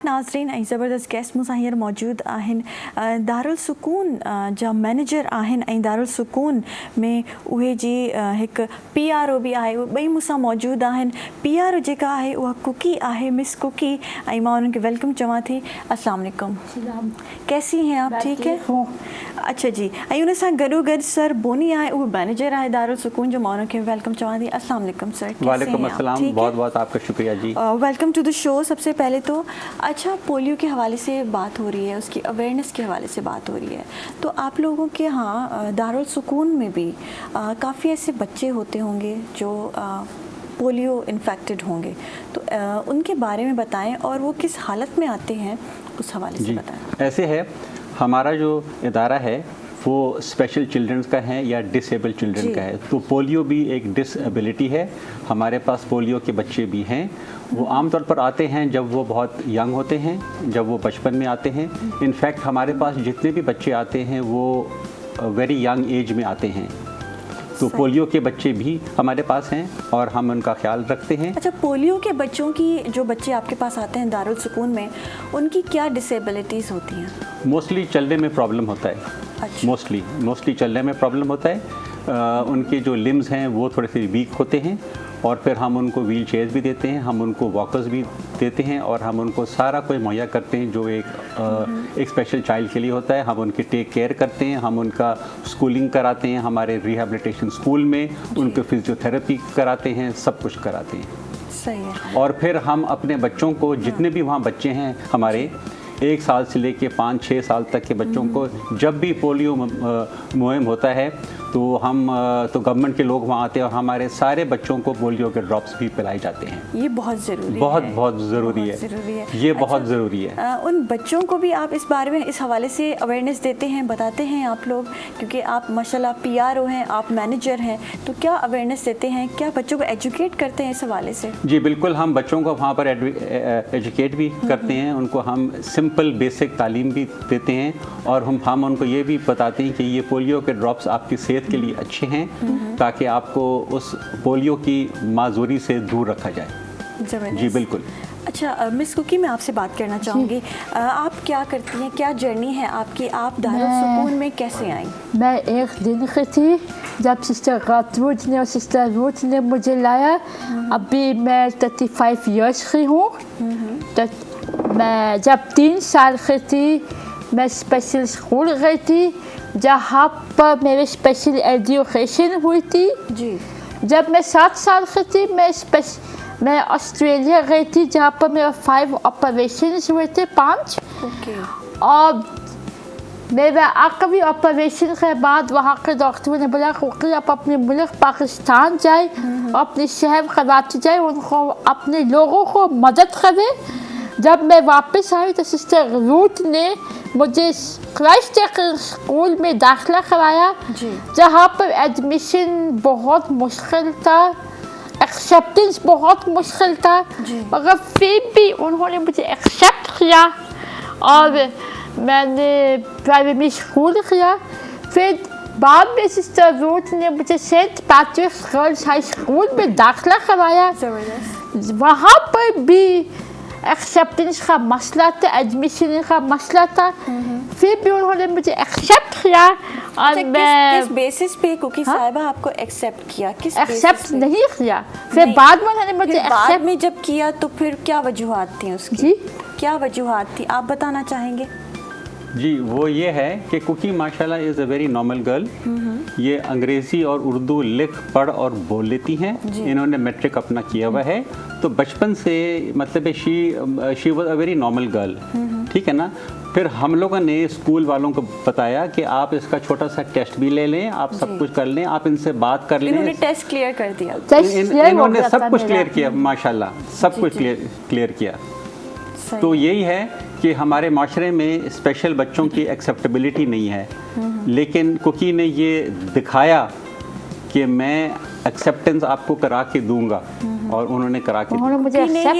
नाज़रीन ऐं ज़बरदस्त गेस्ट मूंसां हींअर मौजूदु आहिनि दारुल सुकून जा मैनेजर आहिनि ऐं दारुल सुकून में उहे जी हिकु PRO बि आहे, उहे ॿई मूंसां मौजूदु आहिनि। PRO जेका आहे उहा कुकी आहे, मिस कुकी, ऐं मां उन्हनि खे वेलकम चवां थी। अस्सलाम वालेकुम, कैसी हैं आप? ठीक है, अच्छा जी। ऐं उन सां गॾोगॾु सर बोनी आहे, उहो मैनेजर आहे दारुल सुकून जो, मां उनखे वेलकम चवां थी। अस्सलाम वालेकुम सर। वालेकुम अस्सलाम, बहुत बहुत आपका शुक्रिया जी। Welcome to the show. सबसे पहले तो अच्छा, पोलियो के हवाले से बात हो रही है, उसकी अवेयरनेस के हवाले से बात हो रही है, तो आप लोगों के यहाँ दारुल सुकून में भी काफ़ी ऐसे बच्चे होते होंगे जो पोलियो इन्फेक्टेड होंगे, तो उनके बारे में बताएं और वो किस हालत में आते हैं उस हवाले से बताएं। ऐसे है, हमारा जो इदारा है वो स्पेशल चिल्ड्रंस का है या डिसेबल चिल्ड्रन का है, तो पोलियो भी एक डिसेबिलिटी है। हमारे पास पोलियो के बच्चे भी हैं। वो आमतौर पर आते हैं जब वो बहुत यंग होते हैं, जब वो बचपन में आते हैं। इनफैक्ट हमारे पास जितने भी बच्चे आते हैं वो वेरी यंग एज में आते हैं, तो पोलियो के बच्चे भी हमारे पास हैं और हम उनका ख्याल रखते हैं। अच्छा, पोलियो के बच्चों की, जो बच्चे आपके पास आते हैं दारुल सुकून में, उनकी क्या डिसेबिलिटीज़ होती हैं? मोस्टली चलने में प्रॉब्लम होता है। अच्छा। मोस्टली चलने में प्रॉब्लम होता है। उनके जो लिम्स हैं वो थोड़े से वीक होते हैं और फिर हम उनको व्हील चेयर्स भी देते हैं, हम उनको वॉकर्स भी देते हैं और हम उनको सारा कोई मुहैया करते हैं जो एक स्पेशल चाइल्ड के लिए होता है। हम उनकी टेक केयर करते हैं, हम उनका स्कूलिंग कराते हैं, हमारे रिहेबिलिटेशन स्कूल में उनको फिजियोथेरेपी कराते हैं, सब कुछ कराते हैं। सही है। और फिर हम अपने बच्चों को, जितने भी वहाँ बच्चे हैं हमारे, 1 साल से लेके 5-6 साल तक के बच्चों को जब भी पोलियो मुहिम होता है तो गवर्नमेंट के लोग वहाँ आते हैं और हमारे सारे बच्चों को पोलियो के ड्रॉप्स भी पिलाए जाते हैं। ये बहुत ज़रूरी है। बहुत ज़रूरी है। ये बहुत ज़रूरी है। उन बच्चों को भी आप इस बारे में, इस हवाले से अवेयरनेस देते हैं, बताते हैं आप लोग, क्योंकि आप माशाल्लाह PRO हैं, आप मैनेजर हैं, तो क्या अवेयरनेस देते हैं, क्या बच्चों को एजुकेट करते हैं इस हवाले से? जी बिल्कुल, हम बच्चों को वहाँ पर एजुकेट भी करते हैं, उनको हम सिंपल बेसिक तालीम भी देते हैं और हम उनको ये भी बताते हैं कि ये पोलियो के ड्रॉप्स आपकी सेहत के लिए अच्छे हैं ताकि आपको उस पोलियो की माजूरी से दूर रखा जाए। जी बिल्कुल। अच्छा मिस कुकी, मैं आपसे बात करना चाहूँगी, आप क्या करती हैं, क्या जर्नी है आपकी, आप दारुल सुकून में कैसे आई? मैं एक दिन की थी जब सिस्टर गातरूज ने और सिस्टर रूथ ने मुझे लाया। अभी मैं 35 ईयर्स की हूँ। मैं जब 3 साल की थी मैं स्पेशल स्कूल गई थी जहाँ पर मेरी स्पेशल एजुकेशन हुई थी। जी। जब मैं 7 साल की थी मैं ऑस्ट्रेलिया गई थी जहाँ पर मेरे 5 ऑपरेशंस हुए थे, 5। और मेरे आखिरी ऑपरेशन के बाद वहाँ के डॉक्टरों ने बोला कि आप अपने मुल्क पाकिस्तान जाए, अपनी शहर कराची जाए, उनको अपने लोगों को मदद करें। जब मैं वापस आई तो सिस्टर रूथ ने मुझे क्राइस्ट चर्च स्कूल में दाखिला कराया, जहाँ पर एडमिशन बहुत मुश्किल था, एक्सेप्टेंस बहुत मुश्किल था, मगर फिर भी उन्होंने मुझे एक्सेप्ट किया और मैंने प्राइमरी स्कूल किया। फिर बाद में सिस्टर रूथ ने मुझे Saint Patrick's Girls High School में दाखिला करवाया। वहाँ पर भी एक्सेप्टेंस का मसला था, एडमिशन का मसला था, फिर भी उन्होंने मुझे एक्सेप्ट किया। और मैं किस बेसिस पे कुकी साहिबा आपको एक्सेप्ट किया? किस एक्सेप्ट नहीं किया, फिर बाद में उन्होंने मुझे बाद में जब किया तो फिर क्या वजूहात थी उसकी? जी क्या वजूहात थी, आप बताना चाहेंगे? जी, वो ये है कि कुकी माशाल्लाह is a very normal girl. ये अंग्रेज़ी और उर्दू लिख पढ़ और बोल लेती हैं। इन्होंने मैट्रिक अपना किया हुआ है, तो बचपन से मतलब she was a very normal girl, ठीक है ना। फिर हम लोगों ने स्कूल वालों को बताया कि आप इसका छोटा सा टेस्ट भी ले लें, आप सब कुछ कर लें, आप इनसे बात कर लें। इन्होंने टेस्ट क्लियर कर दिया? इन्होंने सब कुछ क्लियर किया माशाल्लाह, सब कुछ क्लियर किया। तो यही है कि हमारे माशरे में स्पेशल बच्चों की एक्सेप्टेबिलिटी नहीं है, लेकिन कुकी ने ये दिखाया कि मैं एक्सेप्टेंस आपको करा के दूंगा, और उन्होंने करा के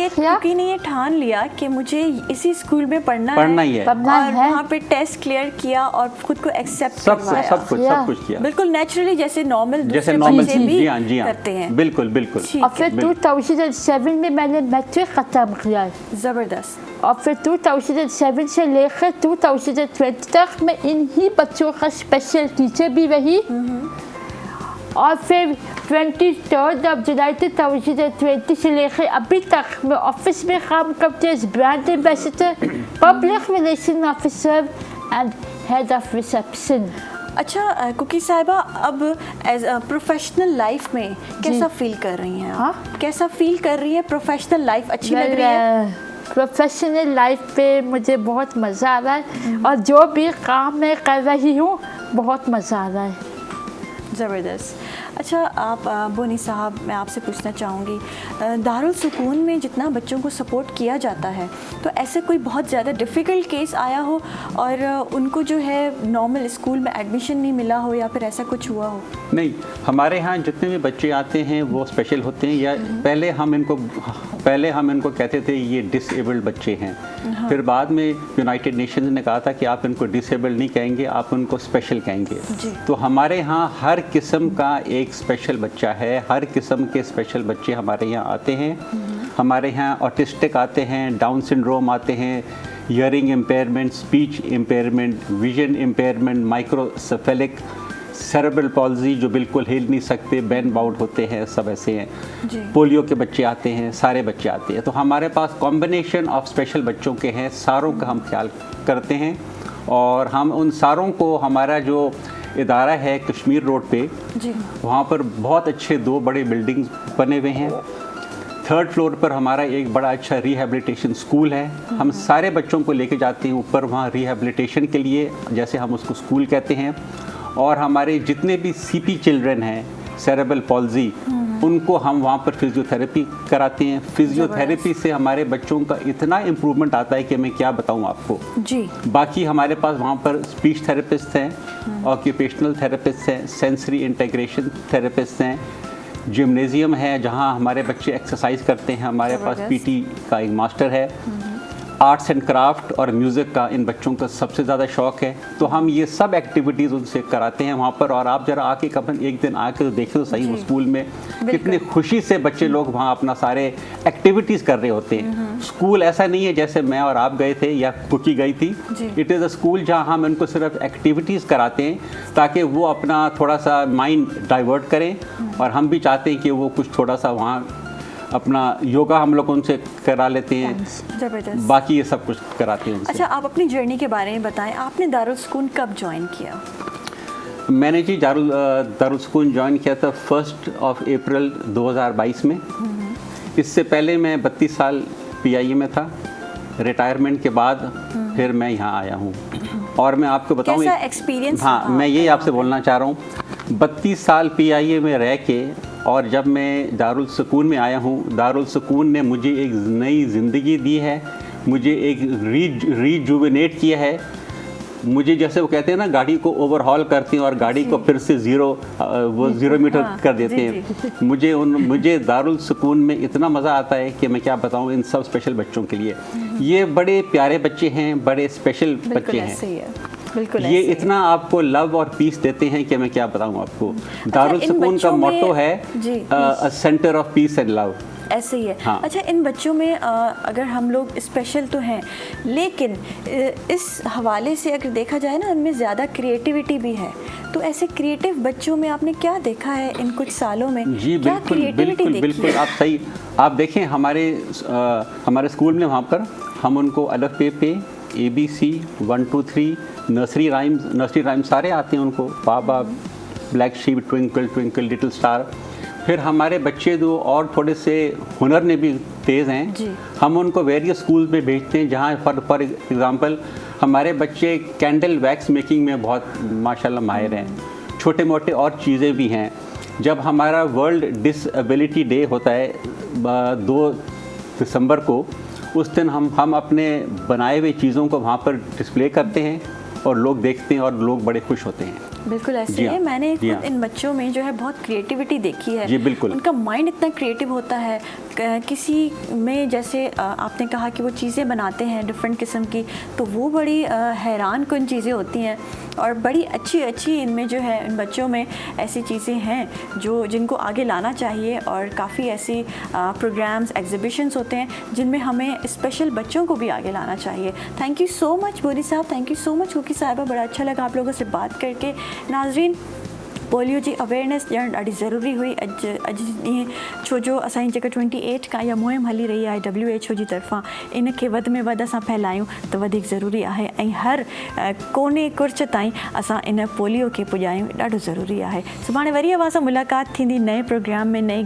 कुकी ने ये ठान लिया कि मुझे इसी स्कूल में पढ़ना ही है, और वहाँ पे टेस्ट क्लियर किया और खुद को एक्सेप्ट करवाया। सब कुछ किया बिल्कुल नेचुरली, जैसे नॉर्मल जी हाँ करते हैं। बिल्कुल। और फिर 2007 में मैंने मैट्रिक खत्म किया। ज़बरदस्त। और फिर 2007 से लेकर 2020 तक मैं इन्हीं बच्चों का स्पेशल टीचर भी रही। और फिर 23 जुलाई 2020 से लेकर अभी तक मैं ऑफिस में काम करती हूँ, brand ambassador, public relation officer and head of reception. अच्छा कुकी साहिबा, अब एज अ प्रोफेशनल लाइफ में कैसा फील कर रही हैं आप? कैसा फील कर रही है? प्रोफेशनल लाइफ अच्छी लग रही है? प्रोफेशनल लाइफ पे मुझे बहुत मज़ा आ रहा है, और जो भी काम मैं कर रही हूँ बहुत मज़ा आ रहा है। ज़बरदस्त। अच्छा आप बोनी साहब, मैं आपसे पूछना चाहूँगी, दारुल सुकून में जितना बच्चों को सपोर्ट किया जाता है, तो ऐसे कोई बहुत ज़्यादा डिफ़िकल्ट केस आया हो और उनको जो है नॉर्मल स्कूल में एडमिशन नहीं मिला हो, या फिर ऐसा कुछ हुआ हो? नहीं, हमारे यहाँ जितने भी बच्चे आते हैं वो स्पेशल होते हैं, या पहले हम इनको कहते थे ये डिसेबल्ड बच्चे हैं। फिर बाद में यूनाइटेड नेशंस ने कहा था कि आप इनको डिसेबल्ड नहीं कहेंगे, आप उनको स्पेशल कहेंगे। तो हमारे यहाँ हर किस्म का एक स्पेशल बच्चा है, हर किस्म के स्पेशल बच्चे हमारे यहाँ आते हैं। हमारे यहाँ ऑटिस्टिक आते हैं, डाउन सिंड्रोम आते हैं, hearing impairment, speech impairment, vision impairment, microcephalic, cerebral palsy जो बिल्कुल हिल नहीं सकते, बैन बाउड होते हैं, सब ऐसे हैं। पोलियो के बच्चे आते हैं, सारे बच्चे आते हैं। तो हमारे पास कॉम्बिनेशन ऑफ स्पेशल बच्चों के हैं, सारों का हम ख्याल करते हैं, और हम उन सारों को, हमारा जो इदारा है कश्मीर रोड पे, वहाँ पर बहुत अच्छे 2 बड़े बिल्डिंग्स बने हुए हैं। 3rd फ्लोर पर हमारा एक बड़ा अच्छा रिहैबिलिटेशन स्कूल है। हम सारे बच्चों को लेके जाते हैं ऊपर वहाँ रिहैबिलिटेशन के लिए, जैसे हम उसको स्कूल कहते हैं। और हमारे जितने भी सीपी चिल्ड्रन हैं, सेरेब्रल पॉल्जी, उनको हम वहाँ पर फिजियोथेरेपी कराते हैं। फिजियोथेरेपी से हमारे बच्चों का इतना इम्प्रूवमेंट आता है कि मैं क्या बताऊँ आपको जी। बाकी हमारे पास वहाँ पर स्पीच थेरेपिस्ट हैं, ऑक्यूपेशनल थेरेपिस्ट हैं, सेंसरी इंटीग्रेशन थेरेपिस्ट हैं, जिम्नेजियम है जहाँ हमारे बच्चे एक्सरसाइज करते हैं। हमारे पास पीटी का एक मास्टर है। आर्ट्स एंड क्राफ्ट और म्यूज़िक का इन बच्चों का सबसे ज़्यादा शौक़ है, तो हम ये सब एक्टिविटीज़ उनसे कराते हैं वहाँ पर। और आप ज़रा आके कभी एक दिन आके तो देखें तो सही, वो स्कूल में कितनी खुशी से बच्चे लोग वहाँ अपना सारे एक्टिविटीज़ कर रहे होते हैं। स्कूल ऐसा नहीं है जैसे मैं और आप गए थे या कुकी गई थी। इट इज़ अ स्कूल जहाँ हम उनको सिर्फ एक्टिविटीज़ कराते हैं ताकि वो अपना थोड़ा सा माइंड डाइवर्ट करें, और हम भी चाहते हैं कि वो कुछ थोड़ा सा वहाँ अपना योगा हम लोग उनसे करा लेते हैं, ज़बरदस्त। बाकी ये सब कुछ कराते हैं उनसे। अच्छा आप अपनी जर्नी के बारे में बताएं, आपने दारुल सुकून कब ज्वाइन किया? मैंने जी दारुल सुकून ज्वाइन किया था 1 अप्रैल 2022 में। इससे पहले मैं 32 साल PIA में था। रिटायरमेंट के बाद फिर मैं यहाँ आया हूँ, और मैं आपको बताऊँ कैसा एक्सपीरियंस? हाँ, मैं यही आपसे बोलना चाह रहा हूँ। 32 साल PIA में रह के, और जब मैं दारुल सुकून में आया हूँ, दारुल सुकून ने मुझे एक नई ज़िंदगी दी है, मुझे एक रीजुविनेट किया है। मुझे जैसे वो कहते हैं ना, गाड़ी को ओवरहॉल करते हैं और गाड़ी को फिर से ज़ीरो मीटर कर देते हैं। मुझे दारुल सुकून में इतना मज़ा आता है कि मैं क्या बताऊँ इन सब स्पेशल बच्चों के लिए। ये बड़े प्यारे बच्चे हैं, बड़े स्पेशल बच्चे हैं। बिल्कुल ये ऐसे इतना आपको लव और पीस देते हैं कि मैं क्या बताऊं आपको। दारुल सुकून का मोटो है centre of peace and love. ऐसे ही है। हाँ। अच्छा, इन बच्चों में अगर हम लोग स्पेशल तो हैं, लेकिन इस हवाले से अगर देखा जाए ना, उनमें ज़्यादा क्रिएटिविटी भी है। तो ऐसे क्रिएटिव बच्चों में आपने क्या देखा है इन कुछ सालों में? जी क्या बिल्कुल क्रिएटिविटी बिल्कुल देखी बिल्कुल, है? आप सही। आप देखें हमारे स्कूल में वहाँ पर हम उनको अलफ पे ABC 1 2 3 नर्सरी राइम सारे आते हैं उनको। Baa baa, black sheep, twinkle twinkle little star. फिर हमारे बच्चे जो और थोड़े से हुनर में भी तेज़ हैं, हम उनको वेरियस स्कूल में भेजते हैं जहाँ फॉर एग्ज़ाम्पल हमारे बच्चे कैंडल वैक्स मेकिंग में बहुत माशाल्लाह माहिर हैं। छोटे मोटे और चीज़ें भी हैं। जब हमारा वर्ल्ड डिसेबिलिटी डे होता है 2 दिसंबर को, उस दिन हम अपने बनाए हुए चीज़ों को वहाँ पर डिस्प्ले करते हैं और लोग देखते हैं और लोग बड़े खुश होते हैं। बिल्कुल ऐसे है। मैंने खुद इन बच्चों में जो है बहुत क्रिएटिविटी देखी है। जी बिल्कुल। उनका माइंड इतना क्रिएटिव होता है। किसी में जैसे आपने कहा कि वो चीज़ें बनाते हैं डिफरेंट किस्म की, तो वो बड़ी हैरान कुन चीज़ें होती हैं और बड़ी अच्छी अच्छी इनमें जो है, इन बच्चों में ऐसी चीज़ें हैं जिनको आगे लाना चाहिए। और काफ़ी ऐसी प्रोग्राम्स, एग्जीबिशंस होते हैं जिनमें हमें स्पेशल बच्चों को भी आगे लाना चाहिए। Thank you so much Bori साहब, thank you so much Kuki साहिबा, बड़ा अच्छा लगा आप लोगों से बात करके। नाज़रीन, पोलियो जी अवेयरनेस ॼण ॾाढी ज़रूरी हुई। अॼु ॾींहुं छो जो असांजी जेका 28 खां इहा मुहिम हली रही आहे WHO जी तरफ़ां, इन खे वधि में वधि असां फैलायूं त वधीक ज़रूरी आहे। ऐं हर कोने कुर्च ताईं असां इन पोलियो खे पुॼायूं, ॾाढो ज़रूरी आहे। सुभाणे वरी अवां सां मुलाक़ात थींदी नए प्रोग्राम में, नए